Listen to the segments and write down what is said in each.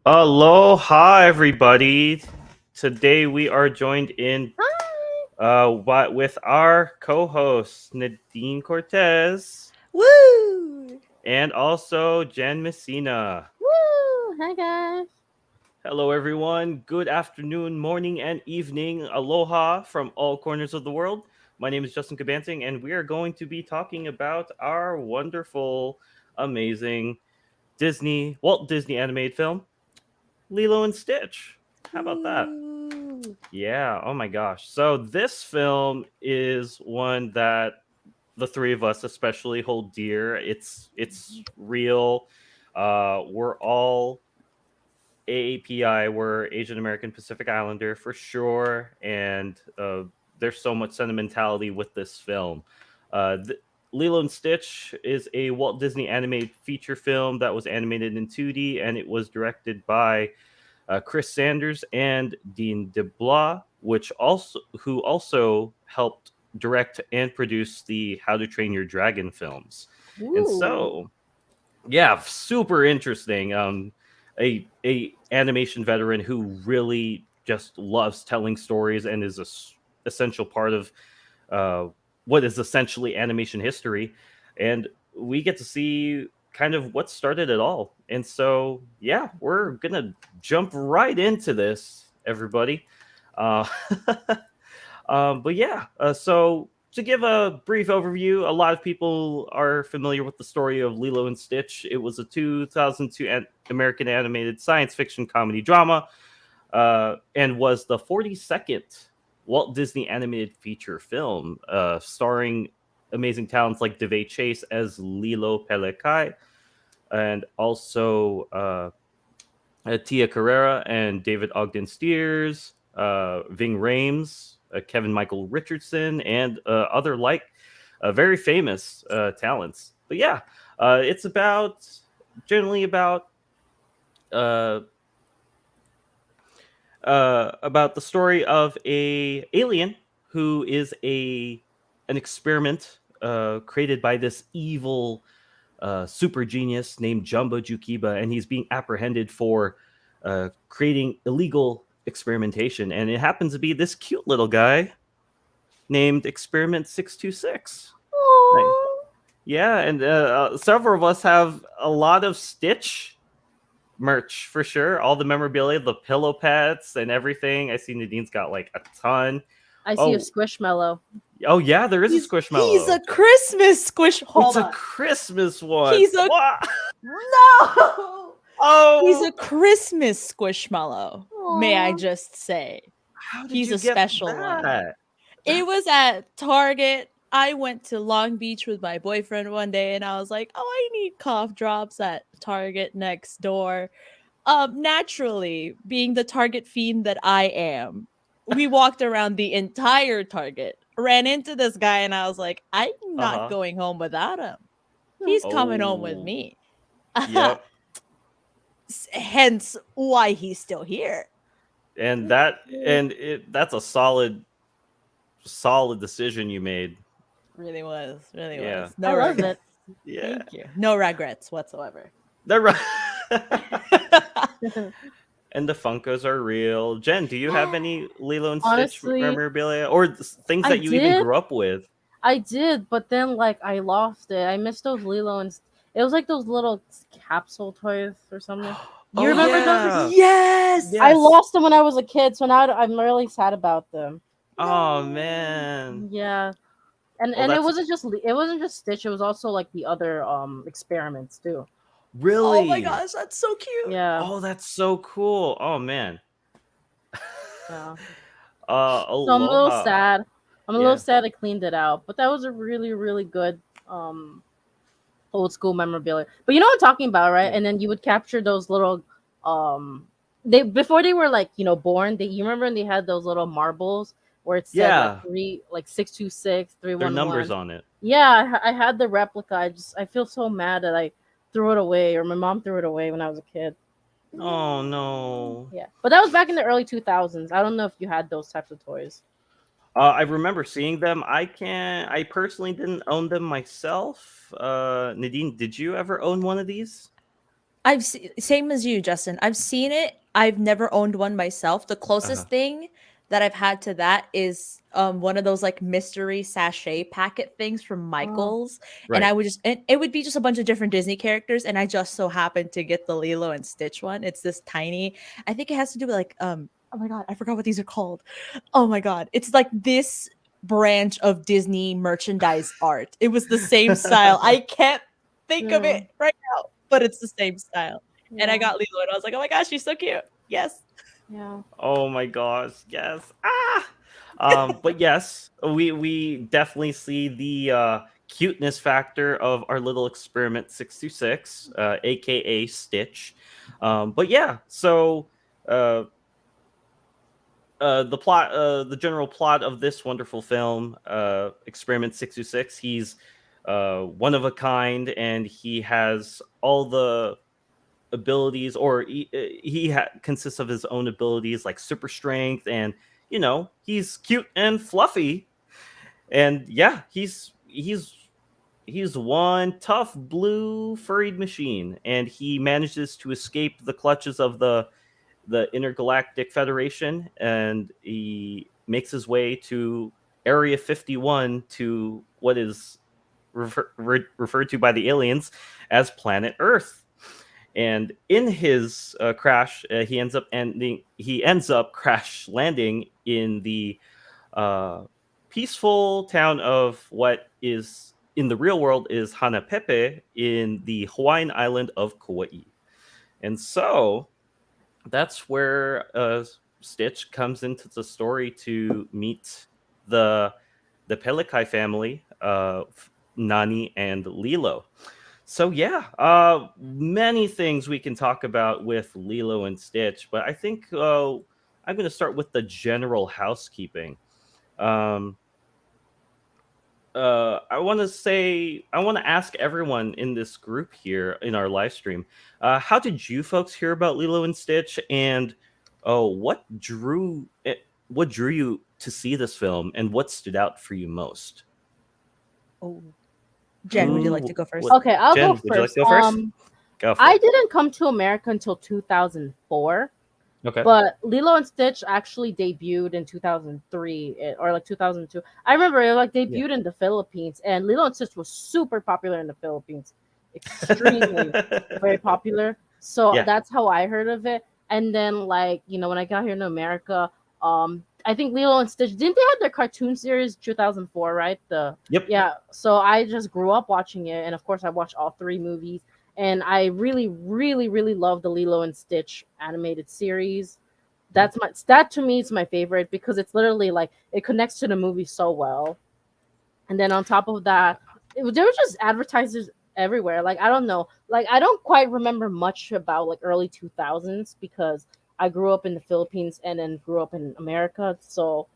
Aloha, everybody. Today we are joined in Hi. with our co-host Nadine Cortez Woo! and also Jen Messina. Woo! Hi guys. Hello, everyone. Good afternoon, morning, and evening. Aloha from all corners of the world. My name is Justin Cabanting, and we are going to be talking about our wonderful, amazing Walt Disney animated film, Lilo and Stitch. How about that? Woo! Yeah, oh my gosh. So this film is one that the three of us especially hold dear. It's real. We're all AAPI, we're Asian American Pacific Islander for sure, and there's so much sentimentality with this film. Lilo and Stitch is a Walt Disney animated feature film that was animated in 2D, and it was directed by Chris Sanders and Dean DeBlois, who also helped direct and produce the How to Train Your Dragon films. And Ooh. so, yeah, super interesting. A animation veteran who really just loves telling stories and is essential part of uh, what is essentially animation history, and we get to see kind of what started it all. And so, yeah, we're gonna jump right into this, everybody. Uh, but yeah, so to give a brief overview, a lot of people are familiar with the story of Lilo and Stitch. It was a 2002 American animated science fiction comedy drama, and was the 42nd Walt Disney animated feature film, starring amazing talents like Devay Chase as Lilo Pelekai, and also Tia Carrera and David Ogden Stiers, Ving Rhames, Kevin Michael Richardson, and other very famous talents. But yeah, it's generally uh, about the story of a alien who is an experiment created by this evil super genius named Jumbo Jukiba, and he's being apprehended for creating illegal experimentation. And it happens to be this cute little guy named Experiment 626. Right. Aww. Yeah, and several of us have a lot of Stitch merch for sure. All the memorabilia, the pillow pets, and everything. I see Nadine's got like a ton. I see a Oh, squishmallow. oh yeah, there is a He's a Squishmallow. Christmas squish. It's Hold a on. Christmas one. He's a What? no. He's Oh, a Christmas squishmallow. May I Aww. just say, how did he's you a get special one. that? It That was at Target. I went to Long Beach with my boyfriend one day, and I was like, "Oh, I need cough drops at Target next door." Naturally, being the Target fiend that I am, we walked around the entire Target, ran into this guy, and I was like, I'm not uh-huh. going home without him. He's coming home with Oh, me. yep. Hence why he's still here. And Mm. that's a solid decision you made. Really was, really Yeah. was. I No love it. regrets. Yeah. Thank you. No regrets whatsoever. They're right. And the Funkos are real. Jen, do you have any Lilo and Stitch Honestly, memorabilia or things I that you even did. grew up with? I did, but then like I lost it. I missed those Lilo and it was like those little capsule toys or something. You Oh remember those? yeah. Yes. I Yes. lost them when I was a kid, so now I'm really sad about them. Oh No. man. Yeah. And Oh, and that's it wasn't just Stitch, it was also like the other experiments too. Oh my really. gosh, that's so cute. Yeah. Oh, that's so cool. Oh man. Yeah. So I'm a little Aloha. sad. I'm a little Yeah. sad I cleaned it out, but that was a really really good um old school memorabilia. But you know what I'm talking about, right? Yeah. And then you would capture those little they before they were like, born, they you remember when they had those little marbles where it said like Yeah. 626 three There are one numbers one. on it. Yeah, I had the replica. I feel so mad that I threw it away, or my mom threw it away when I was a kid. Oh No. no. Yeah. But that was back in the early 2000s. I don't know if you had those types of toys. I remember seeing them. I personally didn't own them myself. Nadine, did you ever own one of these? Same as you, Justin. I've seen it. I've never owned one myself. The Uh-huh. closest thing that I've had to that is one of those like mystery sachet packet things from Oh, Michaels, and Right. it would be just a bunch of different Disney characters, and I just so happened to get the Lilo and Stitch one. It's this tiny. I think it has to do with like oh my god, I forgot what these are called. Oh my god, it's like this branch of Disney merchandise art. It was the same style. I can't think of yeah, it right now, but it's the same style. And I yeah, got Lilo, and I was like, "Oh my gosh, she's so cute." Yes. yeah. Oh my gosh, yes. But yes, we definitely see the cuteness factor of our little experiment 626, aka Stitch. But yeah, so uh the general plot of this wonderful film, Experiment 626, he's one of a kind, and he has all the abilities, or consists of his own abilities like super strength, and he's cute and fluffy, and yeah, he's one tough blue furried machine, and he manages to escape the clutches of the Intergalactic Federation, and he makes his way to Area 51, to what is referred to by the aliens as Planet Earth. And in his crash, he ends up crash landing in the uh, peaceful town of what is in the real world is Hanapepe, in the Hawaiian island of Kauai. And so that's where Stitch comes into the story to meet the Pelikai family of Nani and Lilo. So yeah, many things we can talk about with Lilo and Stitch, but I think I'm going to start with the general housekeeping. Um, I want to ask everyone in this group here in our live stream, how did you folks hear about Lilo and Stitch, and oh, what drew you to see this film, and what stood out for you most? Oh, Jen, would you like to Ooh, go first? what, Okay, I'll go Jen? Would you like first. to go first? Go for I it. didn't come to America until 2004. Okay. But Lilo and Stitch actually debuted in 2003 or like 2002. I remember it like Yeah. debuted in the Philippines, and Lilo and Stitch was super popular in the Philippines, extremely very popular. So Yeah. that's how I heard of it. And then like when I got here in America, I think Lilo and Stitch didn't they have their cartoon series 2004, right? The Yep. Yeah. So I just grew up watching it, and of course I watched all three movies, and I really, really, really love the Lilo and Stitch animated series. That to me is my favorite because it's literally like it connects to the movie so well. And then on top of that, there were just advertisers everywhere. Like I don't know, like I don't quite remember much about like early 2000s because I grew up in the Philippines and then grew up in America, so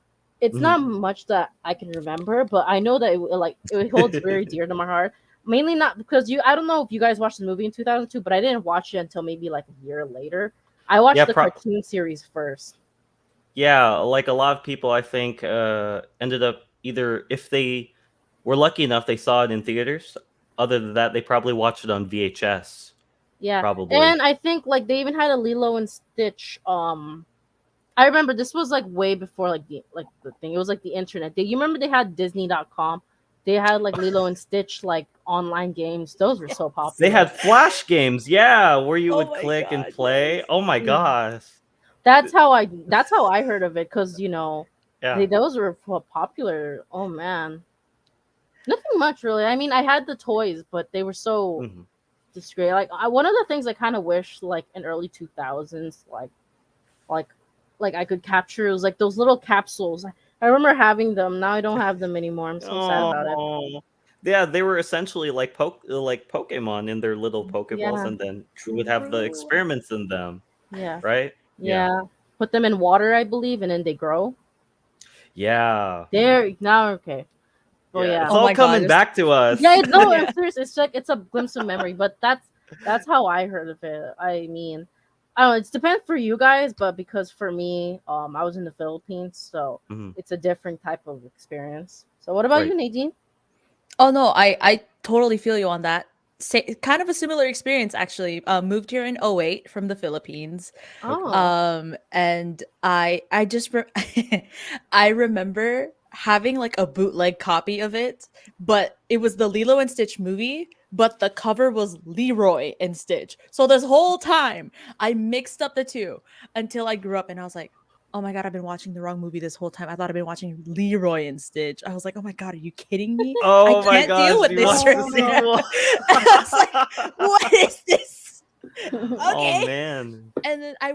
it's Mhm. not much that I can remember. But I know that it holds very dear to my heart. Mainly not because I don't know if you guys watched the movie in 2002, but I didn't watch it until maybe like a year later. I watched Yeah. the cartoon series first. Yeah. Like a lot of people, I think, ended up either, if they were lucky enough, they saw it in theaters. Other than that, they probably watched it on VHS. Yeah, Probably. and I think like they even had a Lilo and Stitch. I remember this was like way before the thing. It was like the internet. You remember they had Disney.com. They had like Lilo and Stitch like online games. Those were so They popular. had flash games, yeah, where you Oh would my click and god, yes. play. Oh my Yeah. gosh. That's how I heard of it because Yeah. those were popular. Oh man, nothing much really. I mean, I had the toys, but they were so Mhm. discreet. Like one of the things I kind of wish like in early 2000s like I could capture was like those little capsules. I remember having them. Now I don't have them anymore. I'm so sad about it. Oh. Yeah, they were essentially like Pokemon in their little Pokeballs, Yeah, and then you would have the True. experiments in them, yeah, right? Yeah. yeah. Put them in water, I believe, and then they grow. Yeah. There now, okay. Oh Yeah. It's yeah, Oh all my god, coming it's back to us. yeah. No, I'm yeah. serious. It's like it's a glimpse of memory, but that's how I heard of it. I mean, I don't know. It's depends for you guys, but because for me, I was in the Philippines, so Mhm. it's a different type of experience. So, what about Right. you, Nadine? Oh no, I totally feel you on that. kind of a similar experience actually. Moved here in '08 from the Philippines. Oh. And I just I remember having like a bootleg copy of it, but it was the Lilo and Stitch movie, but the cover was Leroy and Stitch. So this whole time I mixed up the two until I grew up and I was like, oh my god, I've been watching the wrong movie this whole time. I thought I've been watching Leroy and Stitch. I was like, oh my god, are you kidding me? I Oh my can't deal gosh, with you this watched right the now. sequel. I was like, what is this? Oh Okay. man. And then I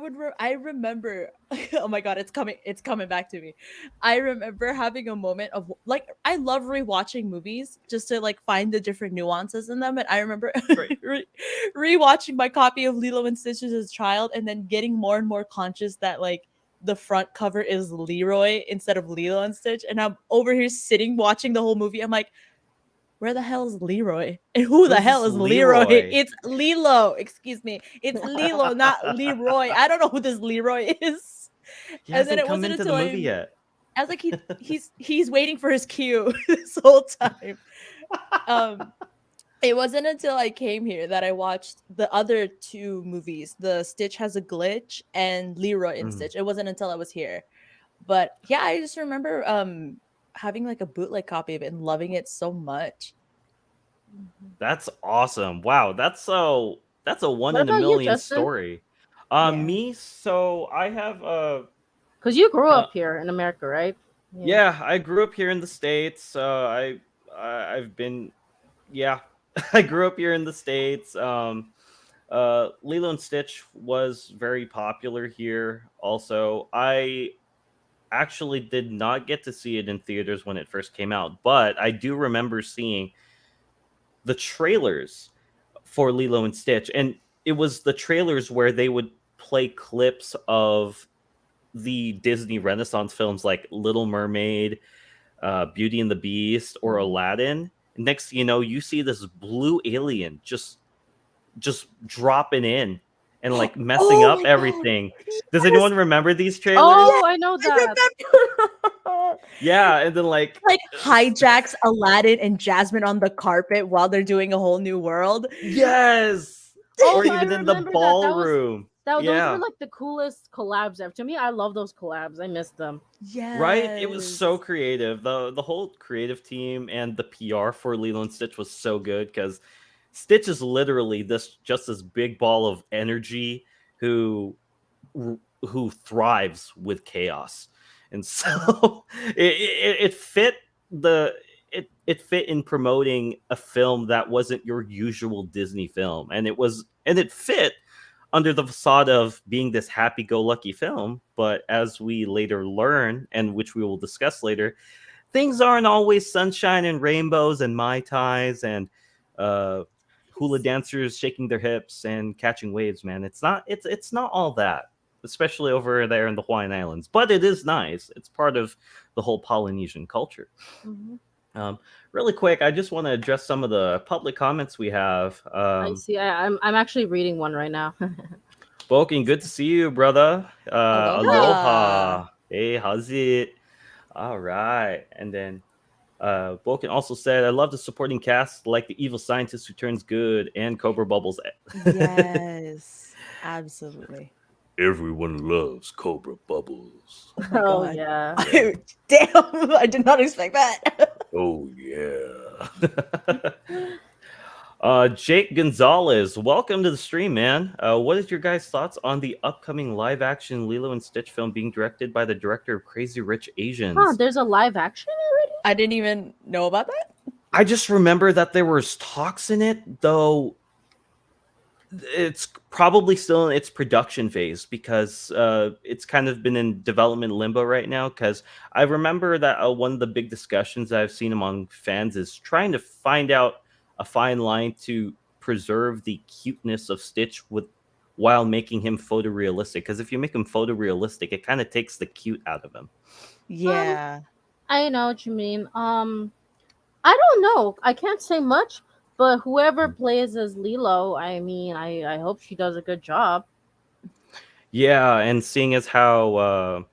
remember, oh my god, it's coming back to me. I remember having a moment of like, I love rewatching movies just to like find the different nuances in them. And I remember Right. rewatching my copy of Lilo and Stitch as a child, and then getting more and more conscious that like the front cover is Leroy instead of Lilo and Stitch. And I'm over here sitting watching the whole movie. I'm like, where the hell is Leroy? And who the Who's hell this is Leroy? Leroy? It's Lilo. Excuse me. It's Lilo, not Leroy. I don't know who this Leroy is. He And then hasn't it come wasn't into the until movie yet. I was like, he's waiting for his cue this whole time. It wasn't until I came here that I watched the other two movies, the Stitch Has a Glitch and Leroy and Mm. Stitch. It wasn't until I was here. But yeah, I just remember having like a bootleg copy of it and loving it so much. That's awesome. Wow, that's a one What in a about you, million Justin? story. Yeah. Me, so I have Because you grew Uh, up here in America, right? yeah, I grew up here in the States. I've been yeah, I grew up here in the States. Lilo and Stitch was very popular here. Also, I actually did not get to see it in theaters when it first came out, but I do remember seeing the trailers for Lilo and Stitch, and it was the trailers where they would play clips of the Disney Renaissance films like Little Mermaid, Beauty and the Beast, or Aladdin. Next thing you know, you see this blue alien just dropping in and like messing Oh up my God. everything. Does Yes. anyone remember these trailers? Oh, I know I that. remember. Yeah, and then like Hijacks Aladdin and Jasmine on the carpet while they're doing a whole new world. yes, Oh, or I even in the remember that. ballroom. Those Yeah. were like the coolest collabs ever. To me, I love those collabs. I miss them. Yeah. Right? It was so creative. The whole creative team and the PR for Lilo and Stitch was so good because Stitch is literally this big ball of energy who thrives with chaos, and so it fit it fit in promoting a film that wasn't your usual Disney film, and it fit under the facade of being this happy-go-lucky film. But as we later learn, and which we will discuss later, things aren't always sunshine and rainbows and mai tais and hula dancers shaking their hips and catching waves. Man, it's not all that, especially over there in the Hawaiian Islands. But it is nice. It's part of the whole Polynesian culture. Really quick, I just want to address some of the public comments we have. I see. I'm actually reading one right now. Bokin, good to see you, brother. Aloha. Aloha. Hey, how's it? All right. And then Bokin also said, I love the supporting cast like the evil scientist who turns good and Cobra Bubbles. Yes, absolutely. Everyone loves Cobra Bubbles. Oh, my Oh God. yeah. Damn, I did not expect that. Oh, yeah. Jake Gonzalez, welcome to the stream, man. What is your guys' thoughts on the upcoming live-action Lilo and Stitch film being directed by the director of Crazy Rich Asians? Huh, there's a live action already? I didn't even know about that. I just remember that there was talks in it, though it's probably still in its production phase because it's kind of been in development limbo right now. Because I remember that one of the big discussions I've seen among fans is trying to find out a fine line to preserve the cuteness of Stitch while making him photorealistic. Because if you make him photorealistic, it kind of takes the cute out of him. Yeah. I know what you mean. I don't know. I can't say much, but whoever plays as Lilo, I mean, I hope she does a good job. Yeah, and seeing as how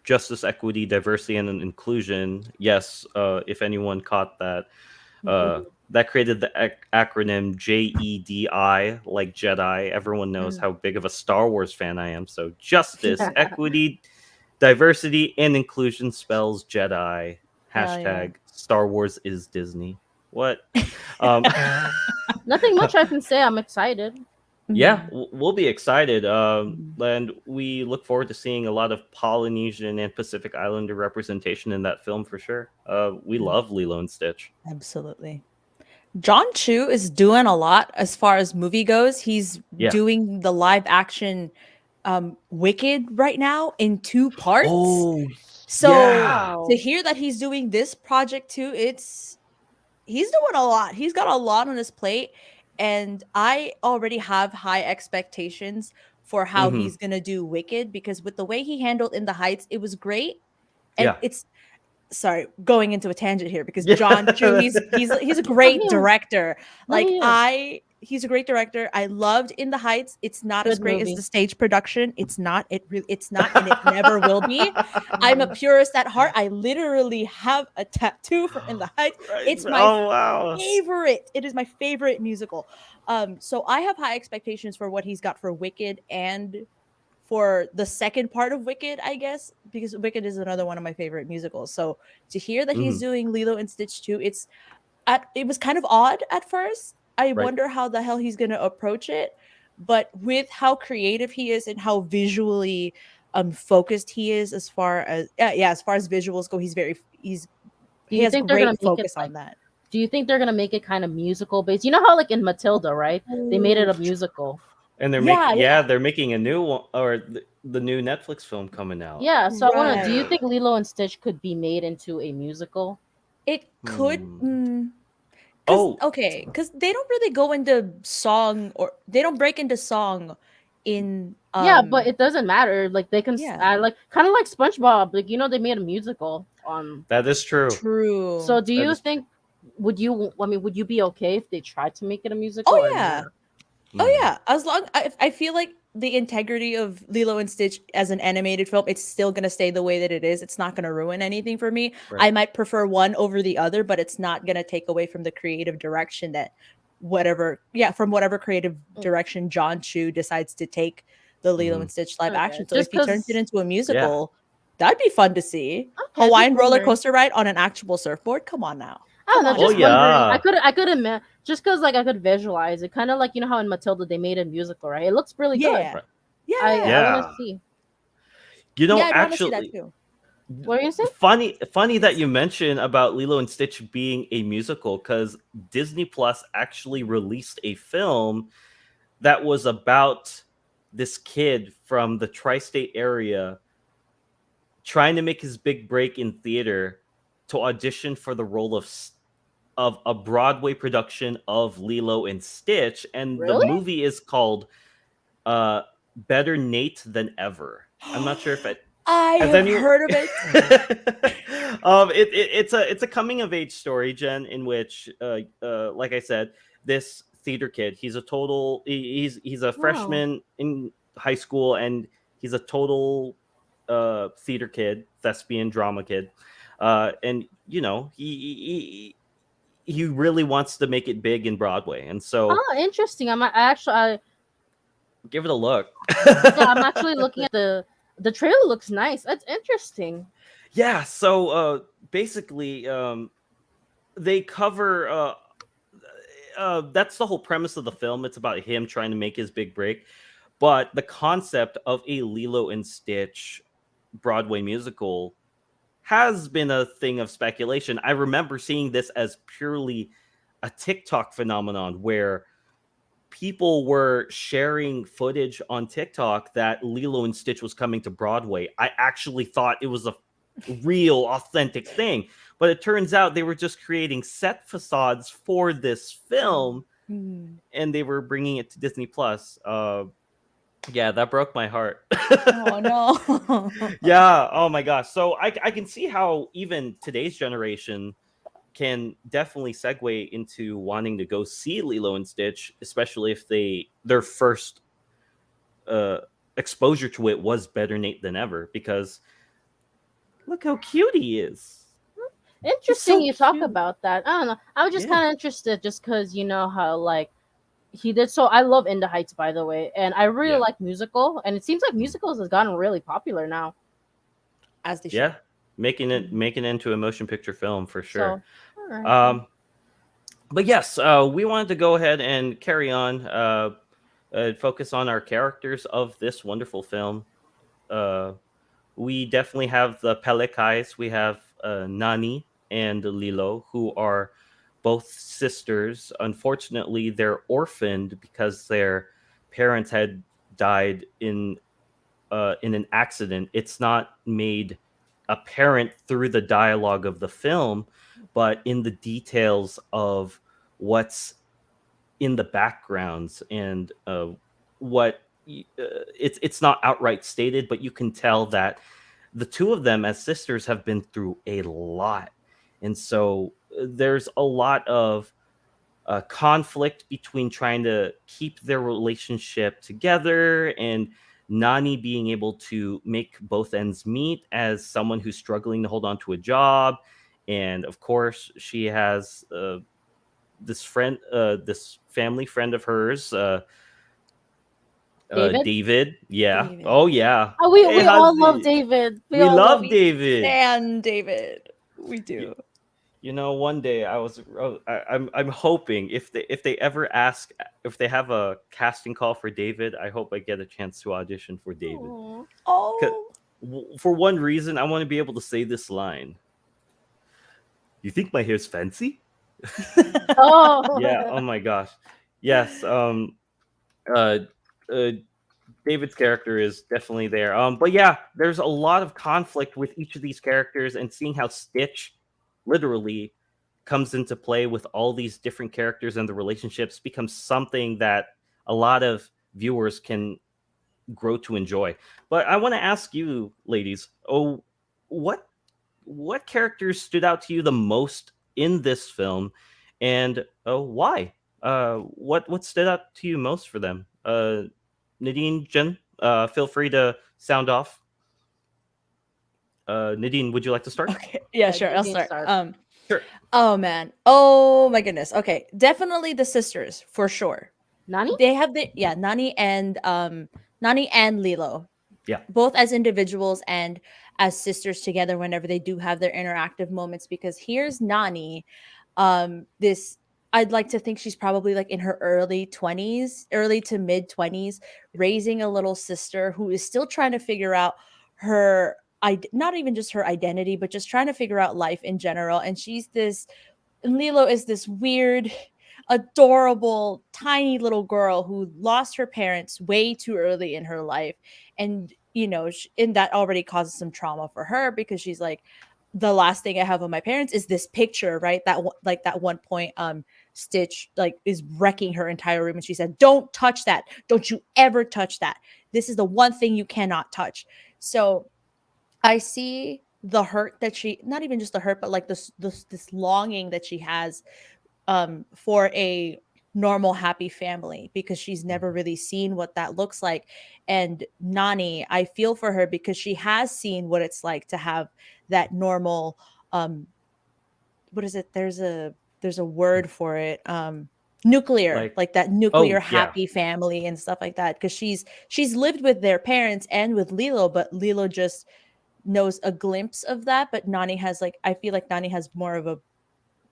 justice, equity, diversity, and inclusion, yes, if anyone caught that, that created the acronym JEDI, like Jedi. Everyone knows Mm. how big of a Star Wars fan I am. So justice, Yeah. equity, diversity, and inclusion spells Jedi. Hell yeah. Star Wars is Disney. What? Um, Nothing much I can say. I'm excited. yeah, Mhm. we'll be excited. Mhm. And we look forward to seeing a lot of Polynesian and Pacific Islander representation in that film for sure. We Mm. love Lilo and Stitch. Absolutely. John Chu is doing a lot as far as movie goes. He's Yeah. doing the live action Wicked right now in 2 parts. Oh, So yeah. Wow. to hear that he's doing this project too, he's doing a lot. He's got a lot on his plate, and I already have high expectations for how Hmm. he's gonna do Wicked, because with the way he handled In the Heights, it was great. And Yeah. it's sorry, going into a tangent here, because Yeah. John Chu, he's a No, great director. no, he is. He's a great director. I loved In the Heights. It's not as Good great as movie. the stage production. It's not. It's not, and it never will be. I'm a purist at heart. I literally have a tattoo from In the Heights. Right. It's my Oh, wow. favorite. It is my favorite musical. So I have high expectations for what he's got for Wicked and for the second part of Wicked, I guess, because Wicked is another one of my favorite musicals. So to hear that he's Mhm. doing Lilo and Stitch too, it was kind of odd at first. I Right. wonder how the hell he's gonna approach it, but with how creative he is and how visually focused he is, as far as as far as visuals go, Do he you has think they're gonna great make it focus like? on that. Do you think they're gonna make it kind of musical based? You know how like in Matilda, right? They made it Oh, a musical. And yeah, they're making a new one, or the new Netflix film coming out. Yeah. So I wanna. Do you right. think Lilo and Stitch could be made into a musical? It could. Hmm. Because Oh, okay, because they don't really go into song, or they don't break into song in Yeah, but it doesn't matter. Like they can yeah, add like kind of like SpongeBob. Like they made a musical. that is true. true. So do That you is true. think? Would you? I mean, would you be okay if they tried to make it a musical Oh or yeah. not? Oh Hmm. yeah. As long I feel like the integrity of Lilo and Stitch as an animated film, it's still gonna stay the way that it is. It's not gonna ruin anything for me. Right. I might prefer one over the other, but it's not gonna take away from the creative direction that from whatever creative Mm, direction John Chu decides to take the Lilo Hmm. and Stitch live okay, action. So if just he turns it because. into a Yeah. musical, that'd be fun to see. Okay, just Hawaiian roller wondering. coaster ride on an actual surfboard. Come on now. I don't Come know, on Oh just now. wondering. yeah. I could admit just because like I could visualize it, kind of like how in Matilda they made a musical, right? It looks really good. Yeah. Right. I Yeah. want to Yeah. see. You Yeah, know, I'd want to see that actually, too. What are you saying? funny that you mentioned about Lilo and Stitch being a musical, because Disney Plus actually released a film that was about this kid from the tri-state area trying to make his big break in theater to audition for the role of a Broadway production of Lilo and Stitch, and the Really? movie is called uh Better Nate Than Ever. I'm not sure if it I has have anyone. heard of it. It's a coming of age story, Jen, in which like I said, this theater kid, he's a Wow. freshman in high school, and he's a total theater kid, thespian drama kid, and he really wants to make it big in Broadway, and so Oh, interesting. I give it a look. yeah, I'm actually looking at the trailer. Looks nice. That's interesting. Yeah, so basically, they cover that's the whole premise of the film. It's about him trying to make his big break, but the concept of a Lilo and Stitch Broadway musical has been a thing of speculation. I remember seeing this as purely a TikTok phenomenon where people were sharing footage on TikTok that Lilo and Stitch was coming to Broadway. I actually thought it was a real, authentic thing, but it turns out they were just creating set facades for this film, Mm. and they were bringing it to Disney Plus. Yeah, that broke my heart. Oh no. Yeah. Oh my gosh. So I can see how even today's generation can definitely segue into wanting to go see Lilo and Stitch, especially if their first uh, exposure to it was Better Nate Than Ever, because look how cute he is. Interesting so you talk cute. about that. I don't know. I was just Yeah. kind of interested just because you know how like he did. So I love In the Heights, by the way, and I really Yeah. like musical. And it seems like musicals has gotten really popular now. As they should. Yeah. Making it into a motion picture film for sure. So, all right. Um, but yes, we wanted to go ahead and carry on, focus on our characters of this wonderful film. Uh, we definitely have the Pelekais. We have Nani and Lilo, who are both sisters. Unfortunately, they're orphaned because their parents had died in an accident. It's not made apparent through the dialogue of the film, but in the details of what's in the backgrounds and it's not outright stated, but you can tell that the two of them as sisters have been through a lot, and so there's a lot of conflict between trying to keep their relationship together and Nani being able to make both ends meet as someone who's struggling to hold on to a job. And of course, she has this family friend of hers, David. David. Yeah. David. Oh, yeah. Oh, we Hey, we all love Hazi. David. We We all love. love David. And David. We do. You know, one day I'm hoping if they ever ask if they have a casting call for David, I hope I get a chance to audition for David. Aw. 'Cause Oh. For one reason, I want to be able to say this line. You think my hair's fancy? Oh. Yeah. Oh my gosh. Yes. Uh, uh, David's character is definitely there. But yeah, there's a lot of conflict with each of these characters, and seeing how Stitch literally comes into play with all these different characters and the relationships becomes something that a lot of viewers can grow to enjoy. But I want to ask you, ladies, what what characters stood out to you the most in this film, and why? What stood out to you most for them? Nadine, Jen, feel free to sound off. Nadine, would you like to start? Okay. Yeah, Yeah, sure. you I'll can start. start. Sure. Oh man. Oh my goodness. Okay. Definitely the sisters for sure. Nani? They have Nani and Lilo. Yeah. Both as individuals and as sisters together whenever they do have their interactive moments, because here's Nani, this I'd like to think she's probably like in her early 20s, early to mid 20s, raising a little sister who is still trying to figure out her not even just her identity, but just trying to figure out life in general. And Lilo is this weird, adorable, tiny little girl who lost her parents way too early in her life. And, and that already causes some trauma for her, because she's like, the last thing I have of my parents is this picture, right? Like that one point, Stitch like is wrecking her entire room, and she said, "Don't touch that. Don't you ever touch that. This is the one thing you cannot touch." So I see the hurt that she, not even just the hurt, but like this longing that she has for a normal happy family, because she's never really seen what that looks like. And Nani, I feel for her because she has seen what it's like to have that normal what is it, there's a word for it, nuclear, Like, like that nuclear oh yeah, happy family and stuff like that, because she's lived with their parents and with Lilo, but Lilo just knows a glimpse of that. But Nani has, like, I feel like Nani has more of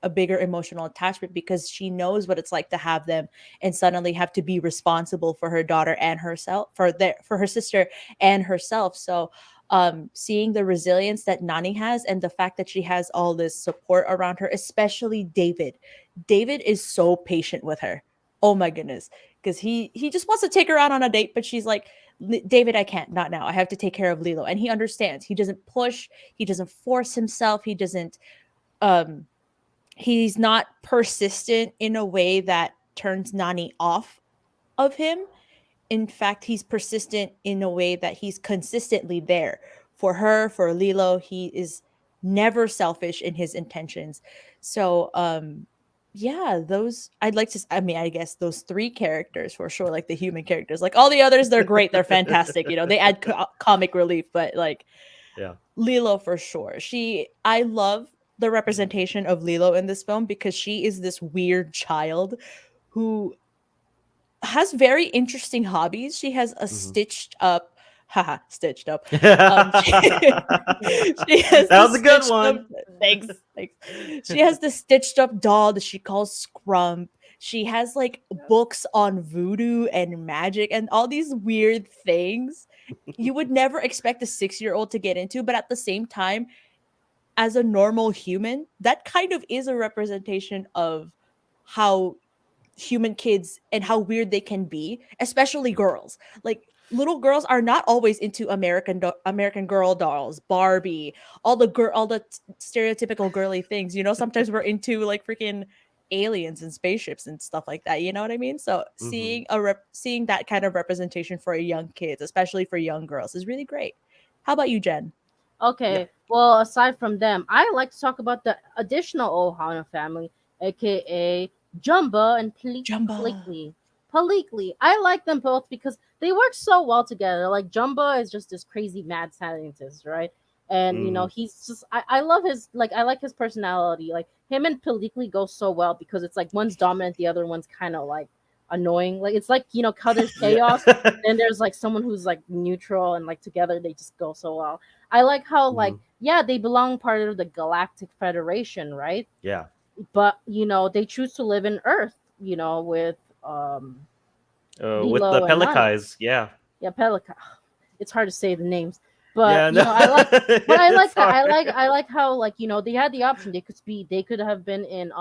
a bigger emotional attachment, because she knows what it's like to have them and suddenly have to be responsible for her daughter and herself, for her sister and herself. So seeing the resilience that Nani has, and the fact that she has all this support around her, especially David is so patient with her. Oh my goodness, because he just wants to take her out on a date, but she's like, David, I can't, not now, I have to take care of Lilo. And he understands. He doesn't push, he doesn't force himself, he doesn't he's not persistent in a way that turns Nani off of him. In fact, he's persistent in a way that he's consistently there for her, for Lilo. He is never selfish in his intentions. So, yeah, I guess those three characters for sure, like the human characters, like all the others, they're great. They're fantastic. They add comic relief, but like yeah. Lilo for sure. I love the representation of Lilo in this film because she is this weird child who has very interesting hobbies. She has a Mhm. stitched up, haha, stitched up. She, That she has was this a good stitched up. one. Thanks, thanks. She has this stitched up doll that she calls Scrump. She has like books on voodoo and magic and all these weird things you would never expect a 6-year-old to get into, but at the same time, as a normal human, that kind of is a representation of how human kids and how weird they can be, especially girls. Like little girls are not always into American Girl dolls, Barbie, all the stereotypical girly things. You know, sometimes we're into like freaking aliens and spaceships and stuff like that. You know what I mean? So Mhm. seeing that kind of representation for young kids, especially for young girls, is really great. How about you, Jen? Yeah. Okay, well, aside from them, I like to talk about the additional Ohana family, aka Jumba and Jumba. Pleakley. Pleakley. I like them both because they work so well together. Like Jumba is just this crazy mad scientist, right? And Mhm. he's just I love his I like his personality. Like him and Pleakley go so well because it's like one's dominant, the other one's kind of like annoying. Like it's like how there's chaos, Yeah. then there's like someone who's like neutral and like together they just go so well. I like how like Mhm. yeah, they belong part of the Galactic Federation, right? Yeah. But they choose to live in Earth, with um With the Lilo and Nani. Pelicais, yeah. Yeah, Pelica. It's hard to say the names. But Yeah, no. I like It's that. hard. I like how like they had the option. They could have been in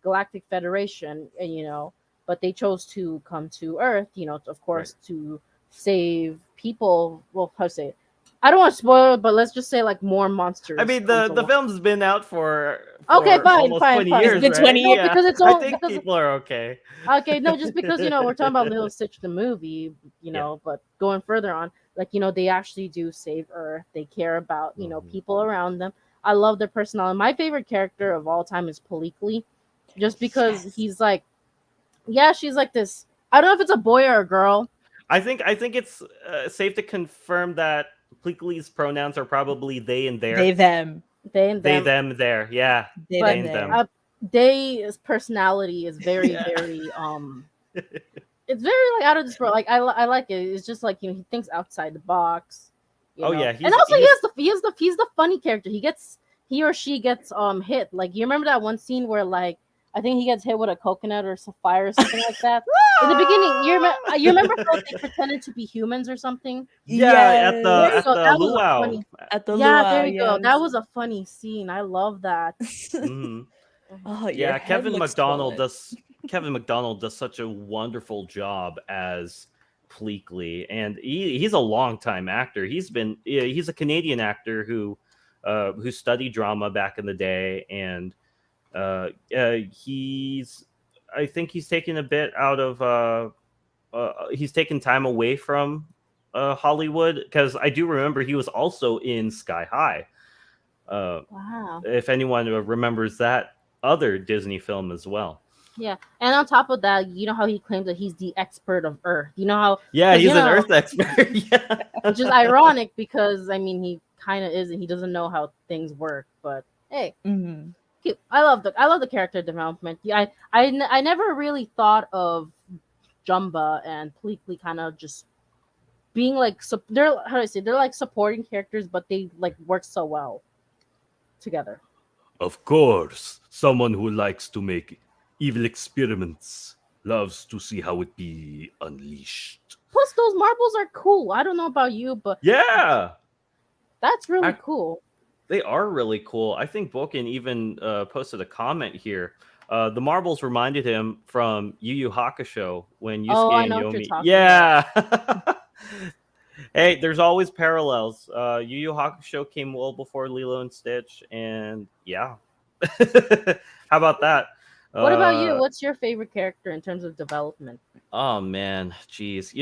Galactic Federation and but they chose to come to Earth, of Right. course to save people. Well, how to say it? I don't want to spoil it, but let's just say like more I monsters mean, comes the along. film's been out for Okay, fine, almost fine, 20 fine. It's years, been right? 20 years. No, Yeah. because it's I all think because people are okay. okay, no, just because we're talking about Lilo and Stitch the movie, Yeah. but going further on, like they actually do save Earth. They care about Mhm. people around them. I love their personality. My favorite character of all time is Palikli, just because Yes. he's like, yeah, she's like this. I don't know if it's a boy or a girl. I think it's safe to confirm that Pleakley's pronouns are probably they and They, their. them. They and They, them, them, their. Yeah. They, but They them, and them. there. Day's personality is very, Yeah. very it's very like out of this world. Like I like it. It's just like he thinks outside the box, Oh yeah, And also he's he's the funny character. He or she gets hit. Like you remember that one scene where like I think he gets hit with a coconut or some fire or something like that. In the beginning, you remember how they pretended to be humans or something? yeah at There the you Yes. at go. the That was a luau. funny. At the Yeah, there luau, you go. That yes. was a funny scene. I love that. Hmm. Mhm. Oh, your Yeah, head looks swollen. Kevin McDonald does such a wonderful job as Pleakley, and he's a longtime actor. He's a Canadian actor who studied drama back in the day, and he's I think he's taken a bit out of he's taken time away from Hollywood, because I do remember he was also in Sky High. Uh, Wow. if anyone remembers that other Disney film as well. Yeah, and on top of that, you know how he claims that he's the expert of Earth. You know how Yeah, because he's an Earth expert. Yeah. which is ironic because I mean he kind of is and he doesn't know how things work. But hey, Mhm. cute. I love the character development. Yeah, I never really thought of Jumba and Pleakley kind of just being like they're how do I say they're like supporting characters, but they like work so well together. Of course, someone who likes to make evil experiments loves to see how it be unleashed. Plus, those marbles are cool. I don't know about you, but Yeah, that's really I, cool. they are really cool. I think Boken even posted a comment here. The marbles reminded him from Yu Yu Hakusho when Oh, Yusuke I and know what you're Yomi. talking about. Yeah. Hey, there's always parallels. Yu Yu Hakusho came well before Lilo and Stitch, and yeah. How about that? What about you? Uh, What's your favorite character in terms of development? oh man, jeez.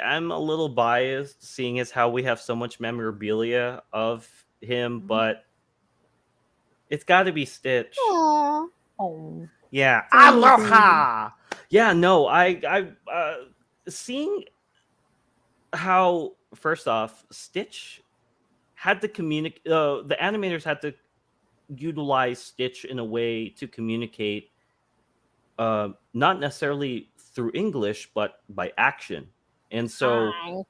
I'm a little biased seeing as how we have so much memorabilia of him, Mhm. but it's got to be Stitch. Aw, Oh, Yeah, tiny baby. aloha. Yeah, no, seeing how first off Stitch had to communicate. The animators had to utilize Stitch in a way to communicate, not necessarily through English, but by action. And so Hi.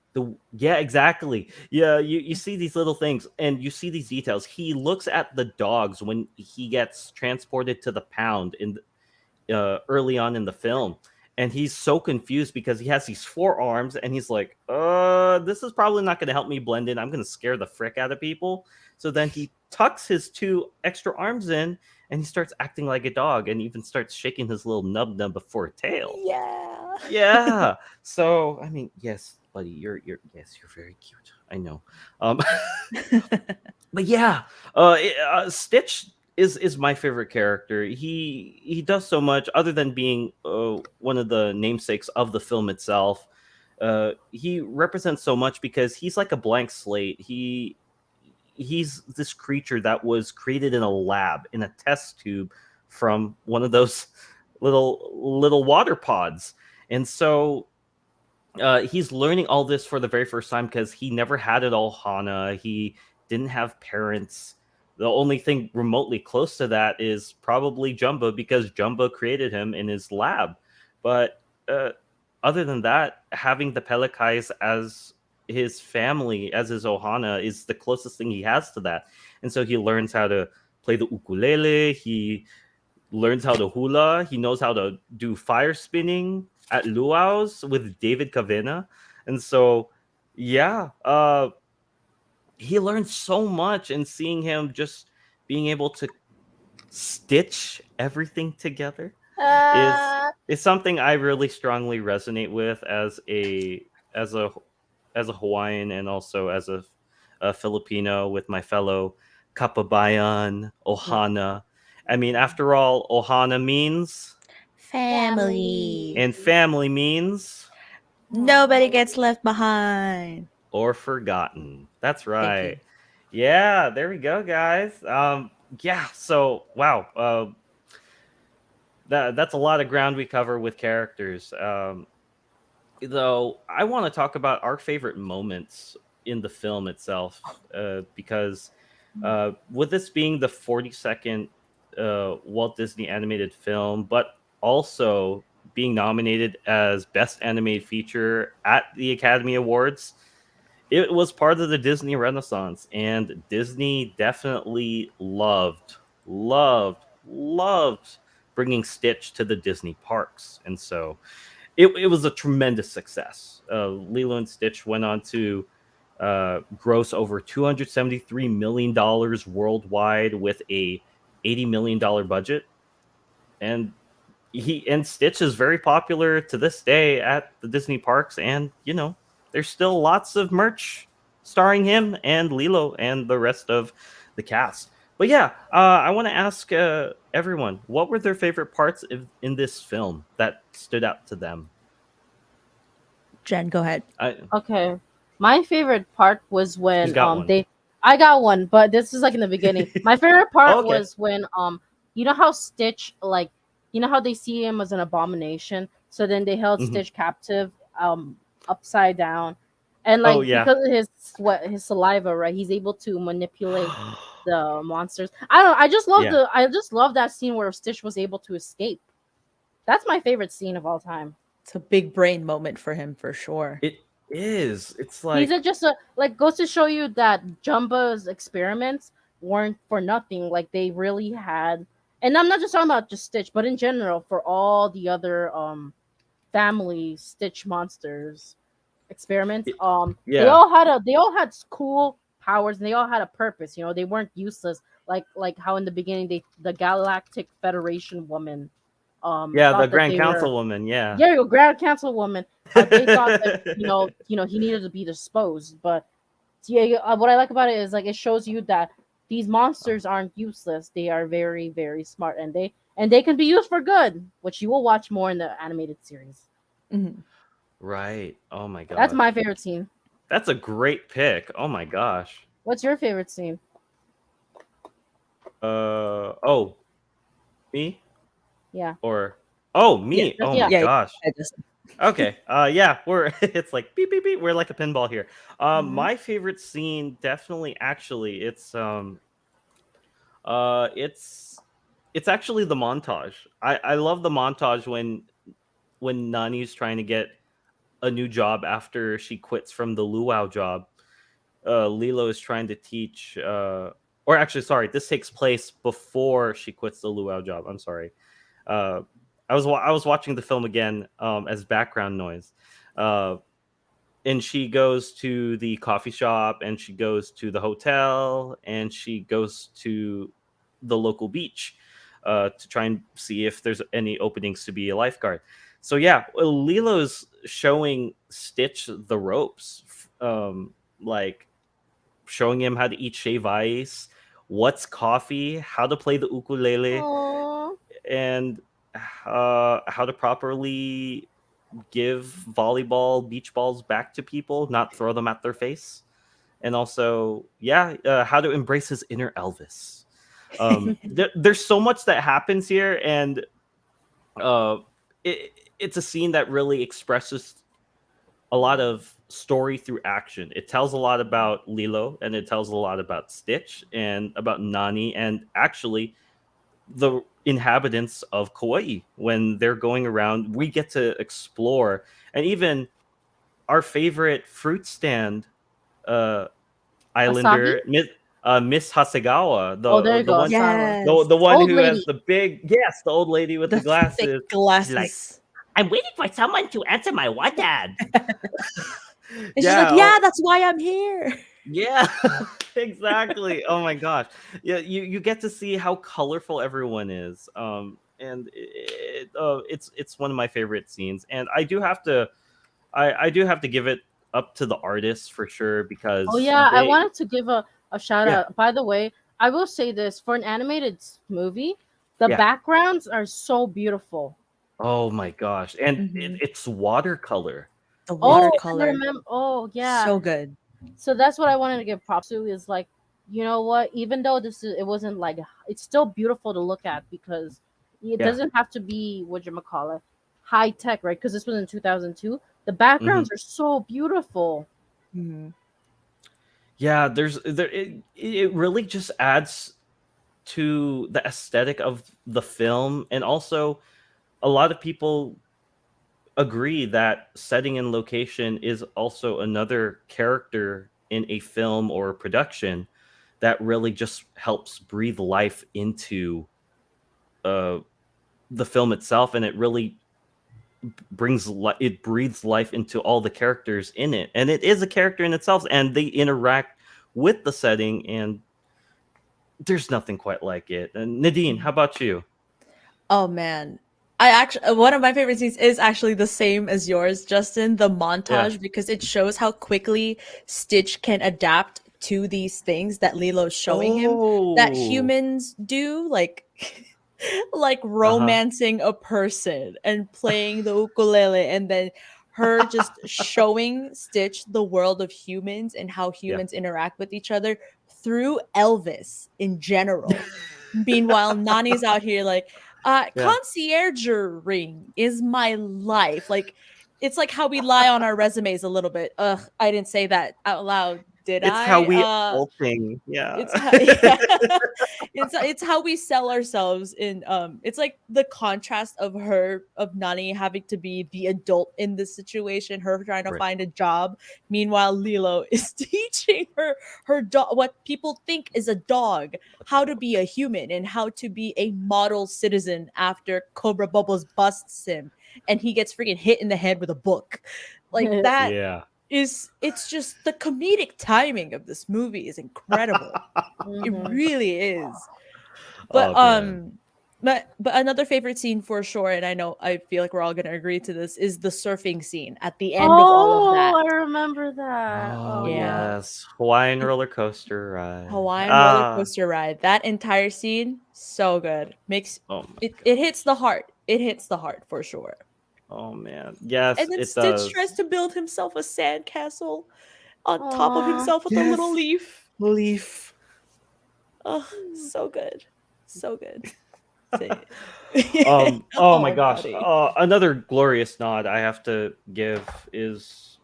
yeah, exactly. Yeah, you see these little things and you see these details. He looks at the dogs when he gets transported to the pound early on in the film, and he's so confused because he has these four arms and he's like, this is probably not going to help me blend in. I'm going to scare the frick out of people. So then he tucks his two extra arms in and he starts acting like a dog and even starts shaking his little nub before a tail. Yeah. Yeah. So I mean, yes, buddy, you're very cute. I know. Um, but yeah, Stitch is my favorite character. He does so much other than being one of the namesakes of the film itself. He represents so much because he's like a blank slate. He's this creature that was created in a lab in a test tube from one of those little water pods, and so he's learning all this for the very first time because he never had it all Hana. He didn't have parents. The only thing remotely close to that is probably Jumbo because Jumbo created him in his lab. But other than that, having the Pelakais as his family, as his Ohana, is the closest thing he has to that. And so he learns how to play the ukulele. He learns how to hula. He knows how to do fire spinning at luau's with David Cavena. And so, yeah, he learned so much, and seeing him just being able to stitch everything together is Uh, is something I really strongly resonate with as a as a Hawaiian and also as a Filipino with my fellow Kapabayan, Ohana. I mean, after all, Ohana means Family. and family means Nobody gets left behind. or forgotten. That's Thank you. right. Yeah, there we go, guys. Yeah, so wow. That's a lot of ground we cover with characters. Though I want to talk about our favorite moments in the film itself, because with this being the 42nd Walt Disney animated film, but also being nominated as Best Animated Feature at the Academy Awards, it was part of the Disney Renaissance, and Disney definitely loved bringing Stitch to the Disney parks, and so it was a tremendous success. Lilo and Stitch went on to gross over $273 million worldwide with a $80 million budget, and Stitch is very popular to this day at the Disney parks, and there's still lots of merch starring him and Lilo and the rest of the cast. But yeah, I want to ask everyone, what were their favorite parts in this film that stood out to them? Jen, go ahead. okay. My favorite part was Who's when got one? I got one, but this is like in the beginning. My favorite part Okay. was when you know how Stitch, like, you know how they see him as an abomination, so then they held Mhm. Stitch captive upside down, and Oh, like yeah. because of his sweat, his saliva, right, he's able to manipulate the monsters. I don't know, Yeah. I just love that scene where Stitch was able to escape. That's my favorite scene of all time. It's a big brain moment for him for sure. It is. It's He's like, just a, like, goes to show you that Jumba's experiments weren't for nothing. Like, they really had, and I'm not just talking about just Stitch, but in general for all the other family Stitch monsters experiments. yeah. They all had cool powers and they all had a purpose. You know, they weren't useless. Like how in the beginning the Galactic Federation woman Yeah, the thought that Grand they were, Councilwoman, yeah. yeah, your Grand Councilwoman. They thought that he needed to be disposed. But yeah, what I like about it is like it shows you that these monsters aren't useless. They are very very smart, and they can be used for good, which you will watch more in the animated series. Mhm. Right. Oh my That's gosh. my favorite scene. That's a great pick. Oh my gosh. What's your favorite scene? Oh, me? Yeah. Or oh, Yeah. me. Oh my Yeah. Yeah. gosh. I just Okay. Yeah, we're it's like beep beep beep. We're like a pinball here. Mhm. My favorite scene definitely actually it's It's actually the montage. I love the montage when Nani's trying to get a new job after she quits from the luau job. Lilo is trying to teach, or actually, sorry, this takes place before she quits the luau job. I'm sorry. Uh, I was watching the film again as background noise. Uh, and she goes to the coffee shop, and she goes to the hotel, and she goes to the local beach to try and see if there's any openings to be a lifeguard. So yeah, Lilo's showing Stitch the ropes, like showing him how to eat shave ice, what's coffee, how to play the ukulele, Aww. and how to properly give volleyball beach balls back to people, not throw them at their face. And also, yeah, how to embrace his inner Elvis. There's so much that happens here, and uh, it's a scene that really expresses a lot of story through action. It tells a lot about Lilo, and it tells a lot about Stitch, and about Nani, and actually the inhabitants of Kauai. When they're going around, we get to explore, and even our favorite fruit stand uh, Asahi? islander, Miss Hasegawa, Oh, there you the go. one, Asawa. Yes. the one Old who has lady. the big, yes, the old lady with The the thick glasses. She's like, glasses. I'm waiting for someone to answer my what, Dad? And she's like, Yeah, yeah, that's why I'm here. yeah, exactly. Oh my gosh. Yeah, you get to see how colorful everyone is. And it's one of my favorite scenes. And I do have to give it up to the artist for sure, Oh because yeah, I they, wanted to give a shout yeah, out. By the way, I will say this for an animated movie, the yeah. backgrounds are so beautiful. Oh my gosh. And Mhm. it's watercolor. The Oh, It's I watercolor. remember. Oh yeah. So good. So that's what I wanted to give props to is like, you know what? Even though it wasn't like it's still beautiful to look at because it yeah. doesn't have to be what you call it high tech, right? Because this was in 2002. The Hmm. backgrounds are so beautiful. Mhm. Yeah, it really just adds to the aesthetic of the film. And also, a lot of people agree that setting and location is also another character in a film or a production that really just helps breathe life into uh, the film itself, and it really it breathes life into all the characters in it, and it is a character in itself, and they interact with the setting, and there's nothing quite like it. And Nadine, how about you? Oh man. I actually one of my favorite scenes is actually the same as yours, Justin, the Yeah. montage because it shows how quickly Stitch can adapt to these things that Lilo's showing him that Oh. humans do, like like Uh-huh. romancing a person and playing the ukulele and then her just showing Stitch the world of humans and how Yeah. humans interact with each other through Elvis in general. Meanwhile, Nani's out here like, Yeah. concierge ring is my life. Like, it's like how we lie on our resumes a little bit. Ugh, I didn't say that out loud, did It's how I? we all sing. Yeah. It's how yeah. It's how we sell ourselves in it's like the contrast of her of Nani having to be the adult in this situation, her trying to Right. find a job. Meanwhile, Lilo is teaching her dog what people think is a dog, how to be a human and how to be a model citizen after Cobra Bubbles busts him and he gets freaking hit in the head with a book. Like that Yeah. is it's just the comedic timing of this movie is incredible. It Hmm. really is. But Oh man. but another favorite scene for sure, and I know I feel like we're all gonna agree to this, is the surfing scene at the end of all of Oh, that. I remember that. Oh Yeah. Oh, yes. Hawaiian It, roller coaster ride. Hawaiian roller Ah. coaster ride. That entire scene, so good. Makes Oh my it gosh. hits the heart. It hits the heart for sure. Oh man. Yes, And then it Stitch tries does. to build himself a sandcastle on top of aw. himself with a little Yes. leaf. Leaf. Oh, so good. So good. Say Oh my oh, gosh. buddy. Another glorious nod I have to give is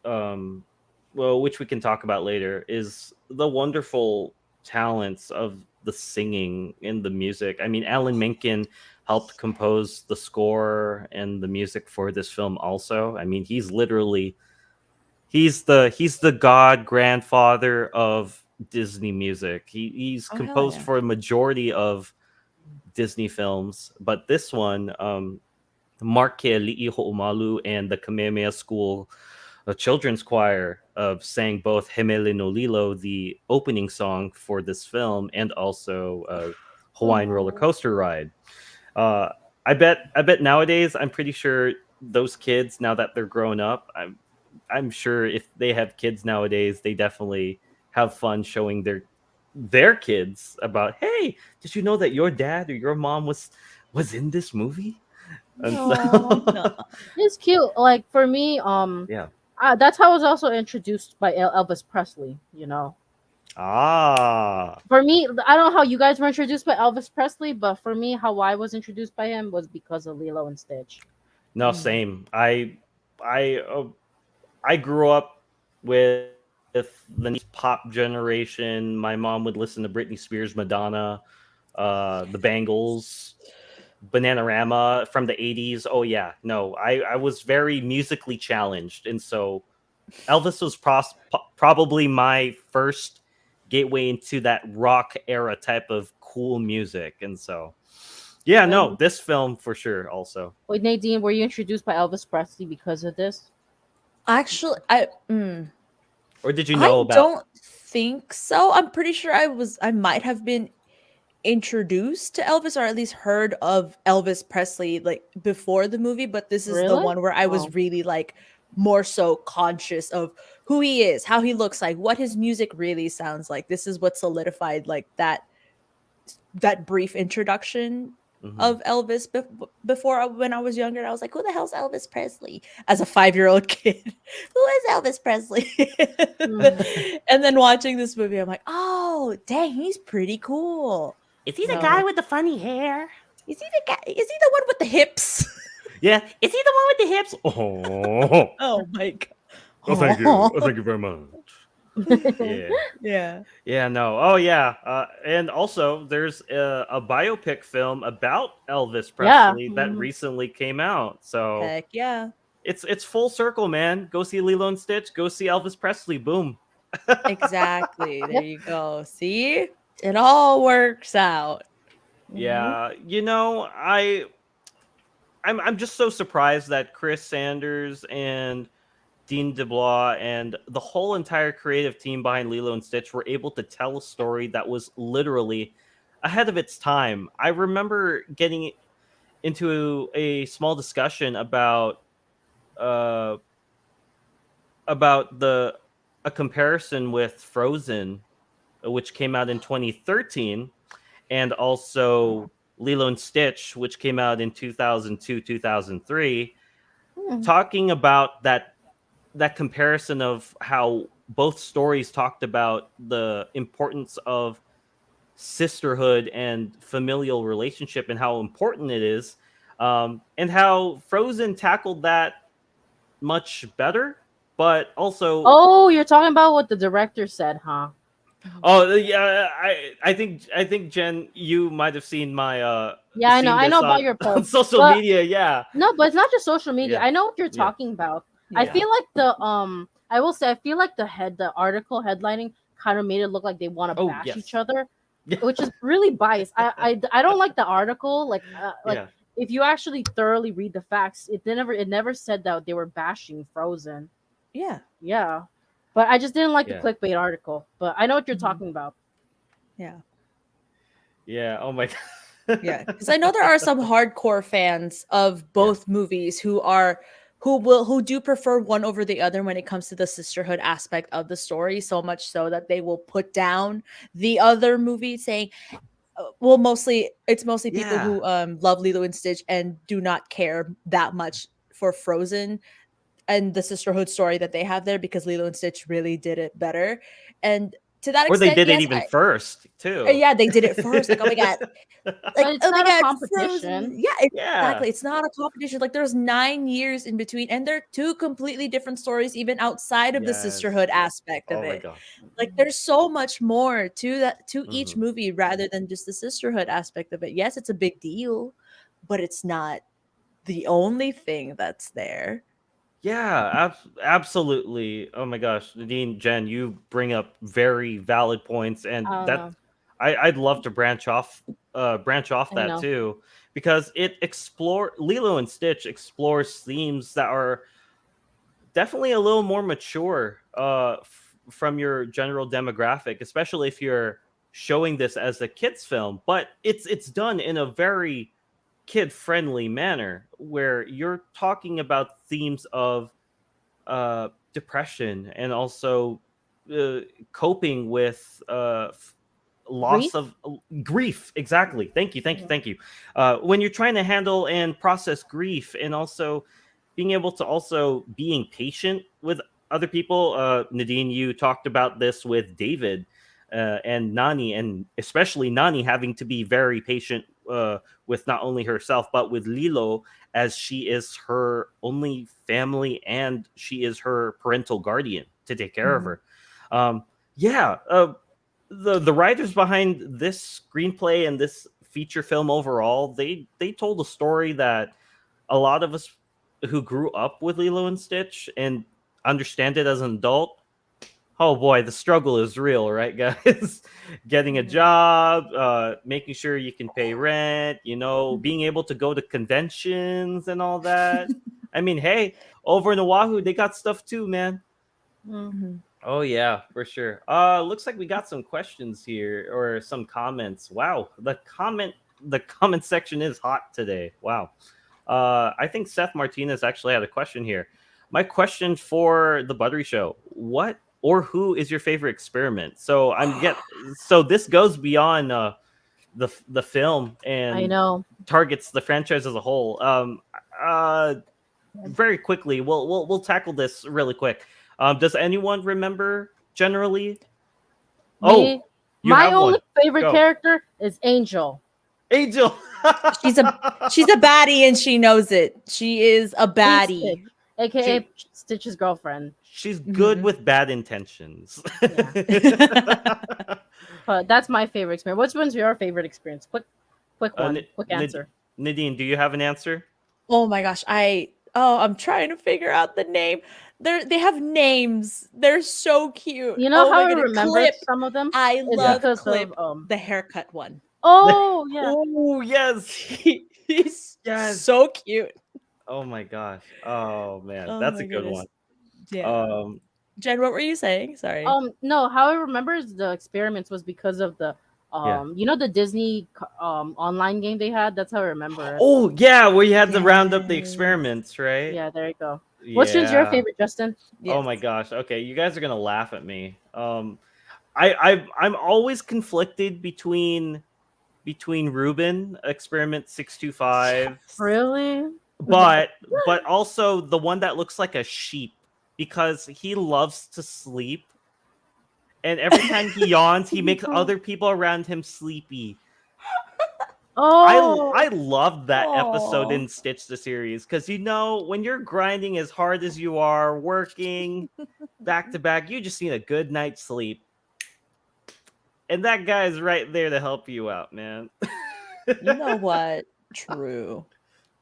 well, which we can talk about later, is the wonderful talents of the singing and the music. I mean, Alan Menken helped compose the score and the music for this film also. I mean, he's the god grandfather of Disney music. He's Oh hell composed yeah. for a majority of Disney films, but this one, Mark Li'i Ho'omalu and the Kamehameha School children's choir sang both Hemele no Lilo, the opening song for this film, and also Hawaiian Roller Oh. Coaster Ride. Uh, I bet nowadays, I'm pretty sure those kids, now that they're grown up, I'm sure if they have kids nowadays, they definitely have fun showing their kids about, hey, did you know that your dad or your mom was in this movie? And so No. No. It's cute. Like for me, yeah. that's how I was also introduced by Elvis Presley. You know, Ah. for me, I don't know how you guys were introduced by Elvis Presley, but for me, how I was introduced by him was because of Lilo and Stitch. No, Mm. same. I grew up with the pop generation. My mom would listen to Britney Spears, Madonna, the Bangles, Bananarama from the 80s. Oh yeah, no, I was very musically challenged, and so Elvis was probably my first gateway into that rock era type of cool music, and so yeah, no, And this film for sure also. wait, Nadine, were you introduced by Elvis Presley because of this? Actually, Or did you know I about? don't think so. I'm pretty sure I might have been introduced to Elvis, or at least heard of Elvis Presley like before the movie, but this is the Really? one where I Oh, was really like more so conscious of who he is, how he looks like, what his music really sounds like. This is what solidified like that brief introduction Mhm. of Elvis before when I was younger. I was like, who the hell's Elvis Presley? As a 5-year-old kid, who is Elvis Presley? mm, And then watching this movie, I'm like, oh, dang, he's pretty cool. Is he the guy no. with the funny hair? Is he the guy? Is he the one with the hips? Yeah, is he the one with the hips? Oh, Oh my god. oh, thank you. Oh, thank you very much. Yeah, Yeah. yeah, no. Oh, yeah. And also, there's a biopic film about Elvis Yeah. Presley that Mhm. recently came out. So Heck yeah. it's full circle, man. Go see Lilo and Stitch. Go see Elvis Presley. Boom. Exactly. There Yep. you go. See? It all works out. Mhm. Yeah, I'm just so surprised that Chris Sanders and Dean DeBlois and the whole entire creative team behind Lilo and Stitch were able to tell a story that was literally ahead of its time. I remember getting into a small discussion uh about the a comparison with Frozen, which came out in 2013, and also Lilo and Stitch, which came out in 2002, 2003, Mm. talking about that comparison of how both stories talked about the importance of sisterhood and familial relationship and how important it is, and how Frozen tackled that much better, but also Oh, you're talking about what the director said, huh? Mhm. oh yeah, I think Jen, you might have seen my Yeah, I know. seen I know this about on your on post, social but media. Yeah, no, but it's not just social media. yeah, I know what you're yeah. talking about. I Yeah. feel like I will say, I feel like the article headlining kind of made it look like they want to Oh bash each yes, other, yeah, which is really biased. I don't like the article. Like yeah, if you actually thoroughly read the facts, it never said that they were bashing Frozen. Yeah. Yeah, but I just didn't like the yeah, clickbait article. But I know what you're Mhm. talking about. Yeah. yeah. Oh my Yeah, god. because I know there are some hardcore fans of Yeah. both movies who do prefer one over the other when it comes to the sisterhood aspect of the story, so much so that they will put down the other movie saying, well, mostly people Yeah. who love Lilo and Stitch and do not care that much for Frozen and the sisterhood story that they have there, because Lilo and Stitch really did it better. And to that Or they extent, did it yes. even first too. Yeah, they did it first. Like, oh my god, But it's oh my not a god, competition. Frozen. Yeah, Yeah. exactly. It's not a competition. Like, there's 9 years in between, and they're two completely different stories, even outside of the Yes. sisterhood aspect of Oh my it. gosh. Like, there's so much more to that, to each Mhm. movie, rather than just the sisterhood aspect of it. Yes, it's a big deal, but it's not the only thing that's there. Yeah, absolutely. Oh my gosh, Nadine, Jen, you bring up very valid points, and I don't that know. I'd love to branch off I that know. too, because Lilo and Stitch explores themes that are definitely a little more mature from your general demographic, especially if you're showing this as a kids film. But it's done in a very kid friendly manner where you're talking about themes of depression and also uh, coping with Grief? loss of grief. Exactly. Yeah. Thank you. When you're trying to handle and process grief, and also being able to also being patient with other people. Nadine, you talked about this with David and Nani, and especially Nani having to be very patient with not only herself but with Lilo, as she is her only family and she is her parental guardian to take care of Mhm. her. Yeah, the writers behind this screenplay and this feature film overall, they told a story that a lot of us who grew up with Lilo and Stitch and understand it as an adult, oh boy, the struggle is real, right, guys? Getting a Mhm. job, making sure you can pay rent, being able to go to conventions and all that. I mean, hey, over in Oahu, they got stuff too, man. Mm. Mhm. Oh yeah, for sure. Looks like we got some questions here or some comments. Wow, the comment section is hot today. Wow. I think Seth Martinez actually had a question here. My question for the Buttery Show: what or who is your favorite experiment? So this goes beyond the film I and know. targets the franchise as a whole. Uh, Very quickly, we'll tackle this really quick. Does anyone remember generally? Oh, Me, you my have only one. favorite Go, character is Angel. Angel. She's a she's a baddie, and she knows it. She is a She's Stitch, baddie. aka she Stitch's girlfriend. she's good Mhm. with bad intentions. Yeah, but that's my favorite experience. Which one's your favorite experience? Quick uh, one. Quick answer. Nadine, do you have an answer? Oh my gosh, I'm trying to figure out the name. They have names. They're so cute. You know Oh how my I goodness, remember Clip. some of them? I It's Yeah. love because of Clip, the haircut one. Oh yeah. Oh yes, He's yes. so cute. Oh my gosh. Oh man, Oh that's a my good goodness. one. Yeah. Um, Jen, what were you saying? Sorry. No, how I remember is the experiments was because of the yeah. the Disney online game they had. That's how I remember it. Oh yeah, where you had to round up the Yes. experiments, right? Yeah, there you go. Which one's your Yeah. favorite, Justin? Oh Yes. my gosh. Okay, you guys are gonna laugh at me. I'm always conflicted between Ruben Experiment 625, Yes. Really? but also the one that looks like a sheep because he loves to sleep, and every time he yawns, he makes other people around him sleepy. I Oh, love that episode Oh. in Stitch the series because when you're grinding as hard as you are working back to back, you just need a good night's sleep, and that guy is right there to help you out, man. You know what? True.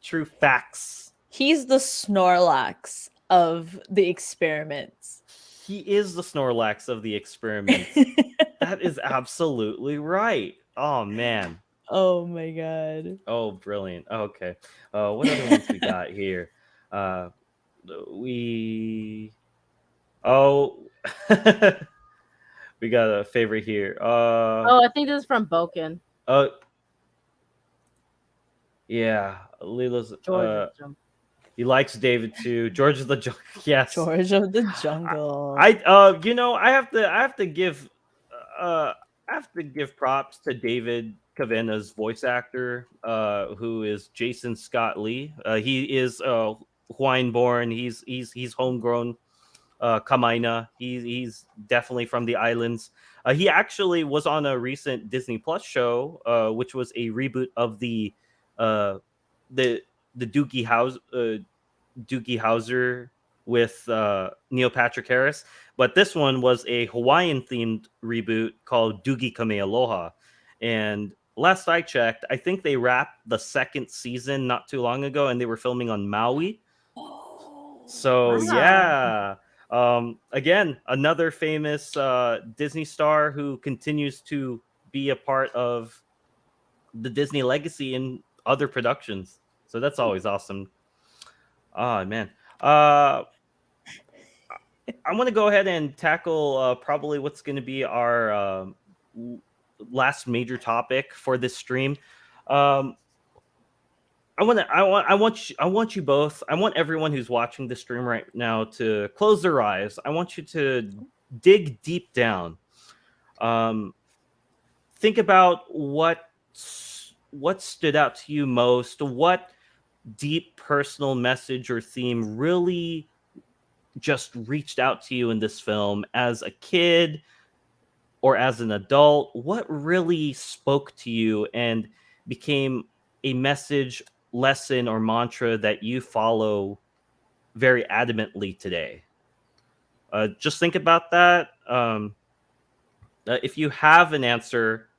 True facts. He's the Snorlax of the experiments. He is the Snorlax of the experiments. That is absolutely right. Oh man. Oh my god. Oh, brilliant. Okay. What other ones we got here? Uh, we. Oh, we got a favorite here. oh, I think this is from Boken. Uh, yeah. Lilo's. George of Jump. He likes David too. George of the Jungle. Yes. George of the I, Jungle. I have to give uh I have to give props to David Kavanaugh's voice actor, who is Jason Scott Lee. He is Hawaiian born. He's homegrown. Kamaina. He's definitely from the islands. He actually was on a recent Disney Plus show, which was a reboot of uh, the Doogie Howser with Neil Patrick Harris. But this one was a Hawaiian themed reboot called Doogie Kamealoha. And last I checked, I think they wrapped the second season not too long ago, and they were filming on Maui. So Wow. yeah, again, another famous Disney star who continues to be a part of the Disney legacy in other productions. So that's always awesome. Oh man, I want to go ahead and tackle probably what's going to be our last major topic for this stream. Um, I want you both. I want everyone who's watching the stream right now to close their eyes. I want you to dig deep down. Um, think about what stood out to you most. What deep personal message or theme really just reached out to you in this film as a kid or as an adult? What really spoke to you and became a message, lesson, or mantra that you follow very adamantly today? Just think about that. If you have an answer,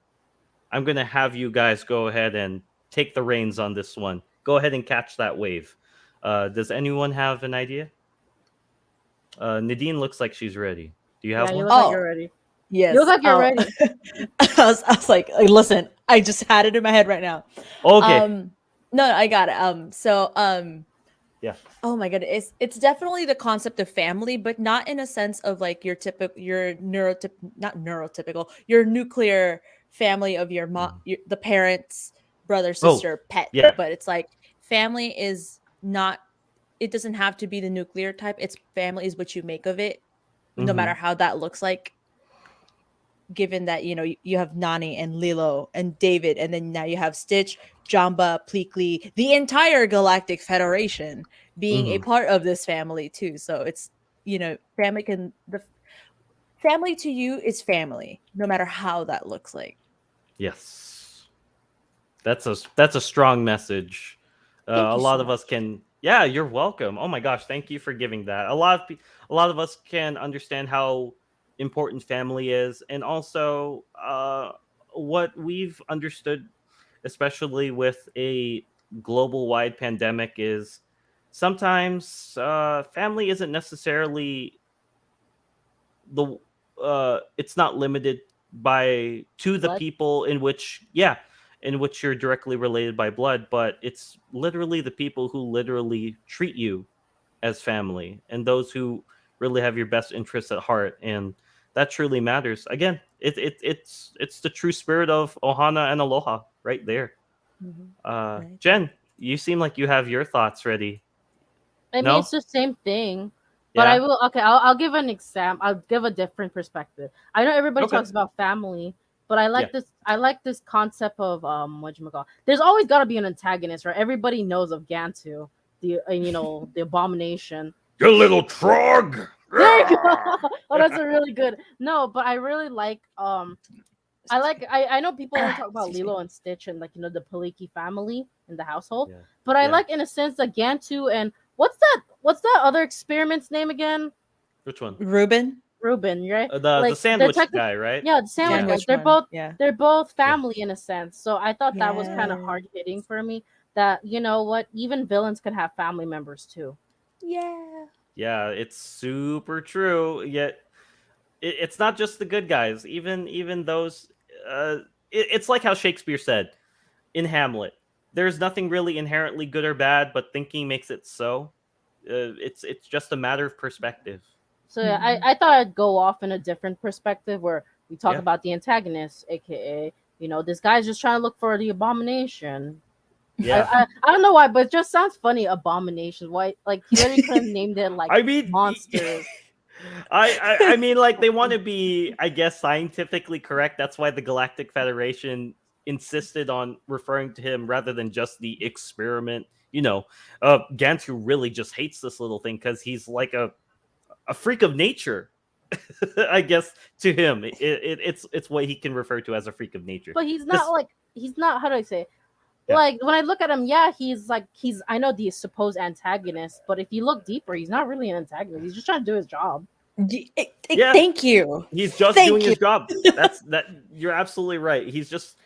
I'm going to have you guys go ahead and take the reins on this one. Go ahead and catch that wave. Does anyone have an idea? Nadine looks like she's ready. Do you have Yeah, you one? look like you're ready. Yes. You look like you're ready. I was like, listen, I just had it in my head right now. Okay. No, I got it. Yeah. Oh my god, it's definitely the concept of family, but not in a sense of like your not neurotypical, your nuclear family of your mom, the parents, brother, sister, pet. yeah. But it's like family is not. It doesn't have to be the nuclear type. It's family is what you make of it, no Mhm. matter how that looks like. Given that you have Nani and Lilo and David, and then now you have Stitch, Jamba, Pleakley, the entire Galactic Federation being a part of this family too. So it's family to you is family, no matter how that looks like. Yes. That's a strong message. Thank A you lot so of us much. can. Yeah, you're welcome. Oh my gosh, thank you for giving that. A lot of us can understand how important family is, and also what we've understood, especially with a global wide pandemic, is sometimes family isn't necessarily the it's not limited to the Blood? people in which you're directly related by blood, but it's literally the people who literally treat you as family and those who really have your best interests at heart, and that truly matters. Again, it's the true spirit of ohana and aloha right there. Right. Jen, you seem like you have your thoughts ready. I mean, No? it's the same thing. But I Yeah. will. Okay, I'll give an example. I'll give a different perspective. I know everybody Okay. talks about family, but I Yeah. like this. I like this concept of what you call. There's always got to be an antagonist, right? Everybody knows of Gantu, the abomination. You little trog. There you go. Oh, that's a really good. No, but I really like I know people only talk about Excuse me. Lilo and Stitch and the Paliki family in the household, Yeah. but I Yeah. like in a sense the Gantu and what's that other experiment's name again? Which one? Ruben, Ruben, right? The sandwich they're guy, right? yeah, the sandwich Yeah. guys. sandwich one. Yeah. They're both family in a sense. So I thought that was kind of Yeah. hard hitting for me. That you know what, even villains can have family members too. Yeah. Yeah, it's super true. Yet it's not just the good guys. Even those. It's like how Shakespeare said in Hamlet. There's nothing really inherently good or bad, but thinking makes it so. It's just a matter of perspective. So yeah, Mhm. I thought I'd go off in a different perspective where we talk Yeah. about the antagonist, aka this guy's just trying to look for the abomination. Yeah. I don't know why, but it just sounds funny. Abomination. Why? Like he literally could have named it like I mean, monsters. I mean, like they want to be, I guess, scientifically correct. That's why the Galactic Federation insisted on referring to him rather than just the experiment. Gantu really just hates this little thing because he's like a freak of nature. I guess to him, it's what he can refer to as a freak of nature. But he's not This, like he's not. How do I say it? yeah, Like when I look at him, yeah, he's like he's. I know the supposed antagonist, but if you look deeper, he's not really an antagonist. He's just trying to do his job. yeah, Thank you. he's just Thank doing you. his job. That. You're absolutely right. He's just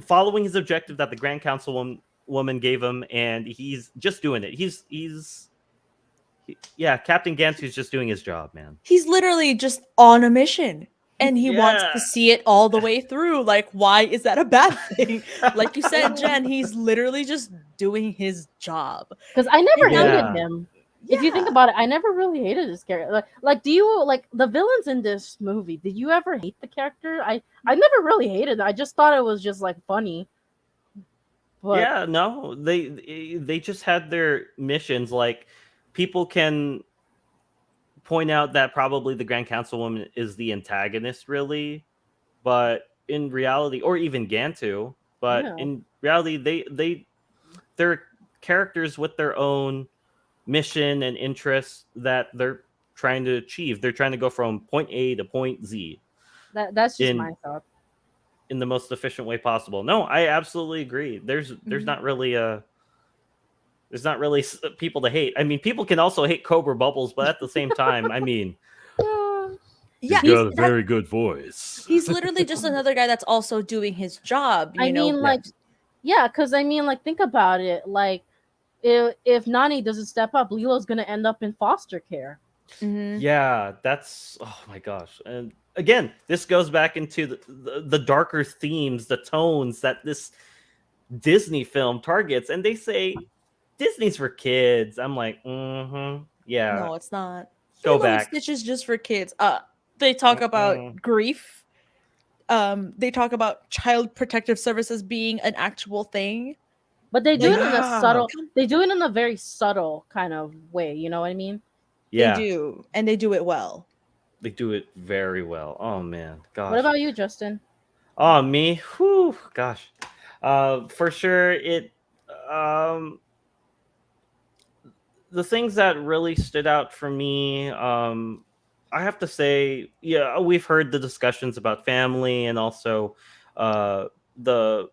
following his objective that the Grand Council woman gave him, and he's just doing it. Yeah, Captain Gantu's just doing his job, man. He's literally just on a mission and he wants to Yeah. see it all the way through. Like, why is that a bad thing? Like you said, Jen, he's literally just doing his job. Because I never And hated Yeah. him. If you think about it, I never really hated this character. Like, do you like the villains in this movie? Did you ever hate the character? I never really hated it. I just thought it was just like funny. But Yeah, no, they just had their missions. Like, people can point out that probably the Grand Councilwoman is the antagonist, really, but in reality, or even Gantu, but yeah, in reality, they're characters with their own mission and interests that they're trying to achieve. They're trying to go from point A to point Z that's just in my thought. in the most efficient way possible. No, I absolutely agree. There's not really people to hate. I mean, people can also hate Cobra Bubbles, but at the same time, I mean, yeah, he's got a very good voice. he's literally just another guy that's also doing his job, I you know. mean, like, yeah, because I mean, like, think about it. Like, if Nani doesn't step up, Lilo's gonna end up in foster care. Mhm. Yeah, that's, oh my gosh. And again, this goes back into the darker themes, the tones that this Disney film targets, and they say Disney's for kids. I'm like, yeah, No, it's not. go Lilo and back. Stitch is just for kids. They talk about grief. They talk about child protective services being an actual thing. But they do it in a Yeah. subtle. They do it in a very subtle kind of way. You know what I mean? They Yeah, do, and they do it well. they do it very well. Oh man, gosh. What about you, Justin? Oh, me? Whew, gosh. For sure, the things that really stood out for me, I have to say, yeah, we've heard the discussions about family and also the the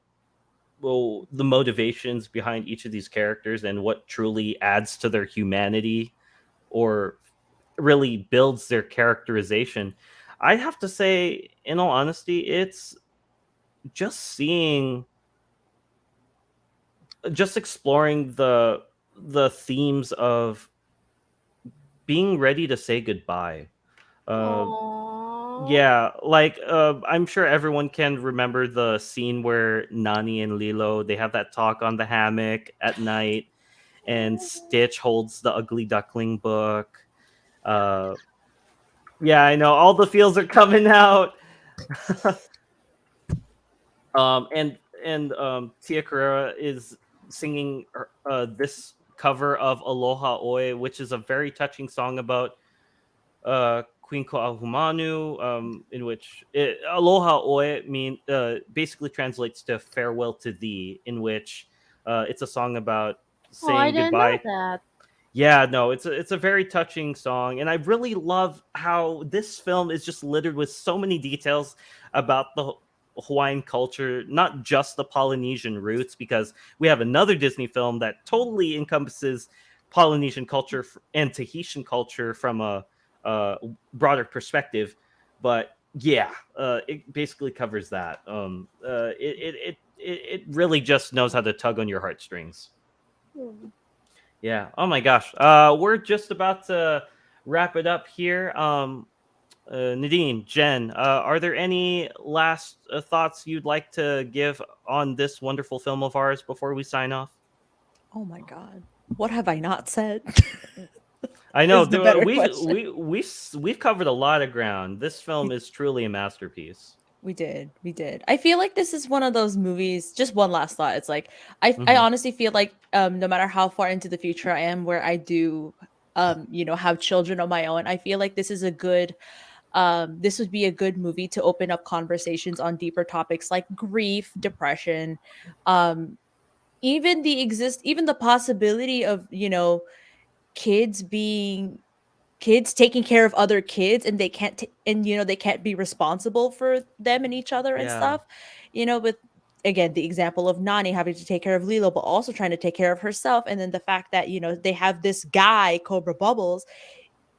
motivations behind each of these characters and what truly adds to their humanity or really builds their characterization. I have to say, in all honesty, it's just just exploring the themes of being ready to say goodbye. Aww. Yeah, like I'm sure everyone can remember the scene where Nani and Lilo, they have that talk on the hammock at night, and Stitch holds the Ugly Duckling book. Yeah, I know all the feels are coming out. And Tia Carrera is singing this cover of Aloha Oe, which is a very touching song about Queen Ko'ahumanu, in which Aloha Oe basically translates to farewell to thee, in which it's a song about Oh, I saying didn't know goodbye. that. Yeah, no, it's a very touching song, and I really love how this film is just littered with so many details about the Hawaiian culture, not just the Polynesian roots, because we have another Disney film that totally encompasses Polynesian culture and Tahitian culture from a broader perspective. But yeah, it basically covers that. It really just knows how to tug on your heartstrings. Yeah. Oh my gosh. We're just about to wrap it up here. Nadine, Jen, are there any last thoughts you'd like to give on this wonderful film of ours before we sign off? Oh my god, what have I not said? I know Is the better we've question. we've covered a lot of ground. This film is truly a masterpiece. We did. I feel like this is one of those movies. Just one last thought. It's like I Mhm. honestly feel like no matter how far into the future I am, where I do have children of my own, I feel like this is a good this would be a good movie to open up conversations on deeper topics like grief, depression, um, even the possibility of kids being kids taking care of other kids, and they can't and they can't be responsible for them and each other and Yeah. stuff. With again the example of Nani having to take care of Lilo, but also trying to take care of herself, and then the fact that they have this guy Cobra Bubbles,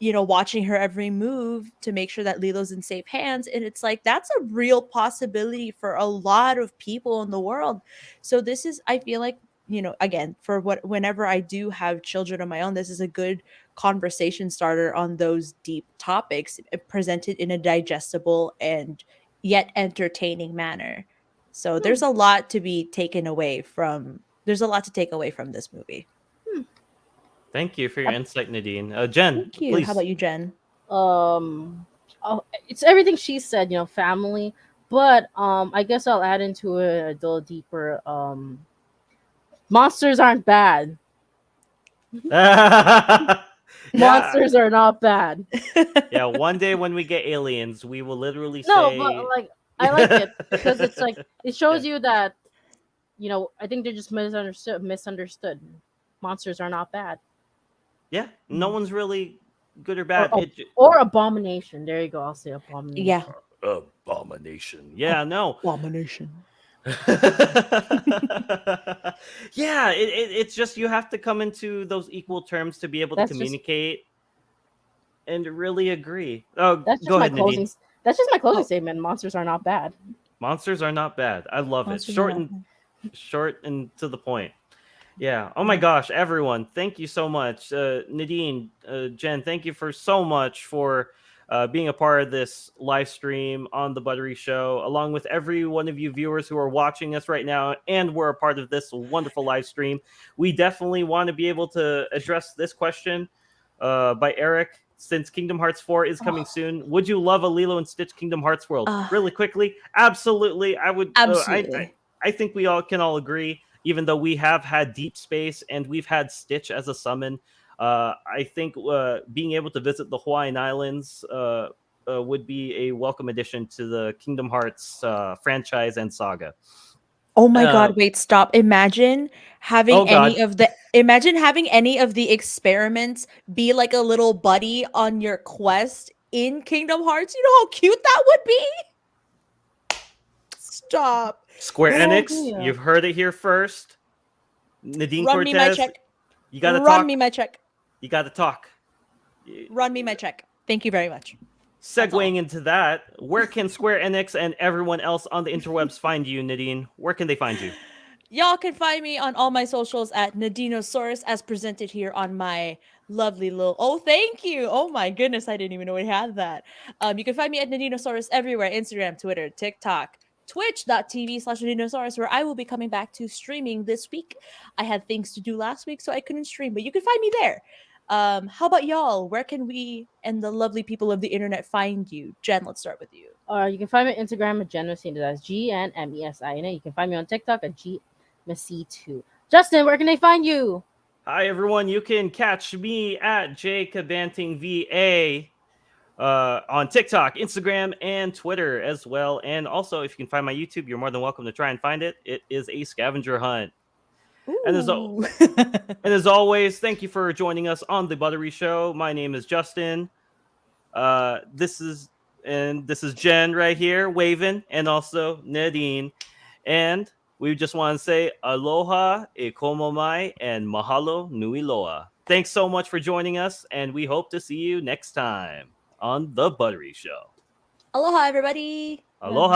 watching her every move to make sure that Lilo's in safe hands. And it's like that's a real possibility for a lot of people in the world. So this is, I feel like, again, for whenever I do have children of my own, this is a good conversation starter on those deep topics, presented in a digestible and yet entertaining manner. So there's a lot to be taken away from there's a lot to take away from this movie. Thank you for your insight, Nadine. Jen, Thank you. please. How about you, Jen? It's everything she said, family. But I guess I'll add into it a little deeper. Monsters aren't bad. Yeah. Monsters are not bad. Yeah, one day when we get aliens, we will literally No, say. but like I like it because it's like it shows you that I think they're just misunderstood. Monsters are not bad. Yeah, no one's really good or bad. Or abomination. There you go. I'll say abomination. Yeah. Abomination. Yeah, no. Abomination. Yeah, it's just you have to come into those equal terms to be able to communicate and really agree. Oh, go ahead, Nadine. That's just my closing statement. Monsters are not bad. Monsters are not bad. I love Monsters it. Short and to the point. Yeah. Oh my gosh, everyone, thank you so much. Nadine, Jen, thank you for so much for being a part of this live stream on the Buttery Show, along with every one of you viewers who are watching us right now and were a part of this wonderful live stream. We definitely want to be able to address this question by Eric. Since Kingdom Hearts 4 is coming soon, would you love a Lilo and Stitch Kingdom Hearts world? Really quickly, absolutely. I would. Absolutely. I think we all can agree. Even though we have had Deep Space and we've had Stitch as a summon, I think being able to visit the Hawaiian Islands would be a welcome addition to the Kingdom Hearts franchise and saga. Oh my God! Wait, stop! Imagine having any of the experiments be like a little buddy on your quest in Kingdom Hearts. You know how cute that would be. Stop. Square Enix, you've heard it here first. Nadine Run Cortez, me my check. You gotta talk. Run me my check. You gotta talk. Run me my check. Thank you very much. Segueing into that, where can Square Enix and everyone else on the interwebs find you, Nadine? Where can they find you? Y'all can find me on all my socials at Nadinosaurus, as presented here on my lovely little... Oh, thank you! Oh my goodness, I didn't even know we had that. You can find me at Nadinosaurus everywhere: Instagram, Twitter, TikTok, twitch.tv/Nadinosaurus, where I will be coming back to streaming this week. I had things to do last week, so I couldn't stream, but you can find me there. How about y'all? Where can we and the lovely people of the internet find you? Jen, let's start with you. You can find me on Instagram at Jen Messina. That's GNMESINA. You can find me on TikTok at GMessy2. Justin, where can they find you? Hi, everyone. You can catch me at JCabantingVA on TikTok, Instagram, and Twitter as well. And also, if you can find my YouTube, you're more than welcome to try and find it. It is a scavenger hunt. And as always, thank you for joining us on the Buttery Show. My name is Justin. This is Jen right here waving, and also Nadine. And we just want to say aloha, e komo mai, and mahalo nui loa. Thanks so much for joining us, and we hope to see you next time on the Buttery Show. Aloha, everybody. Aloha.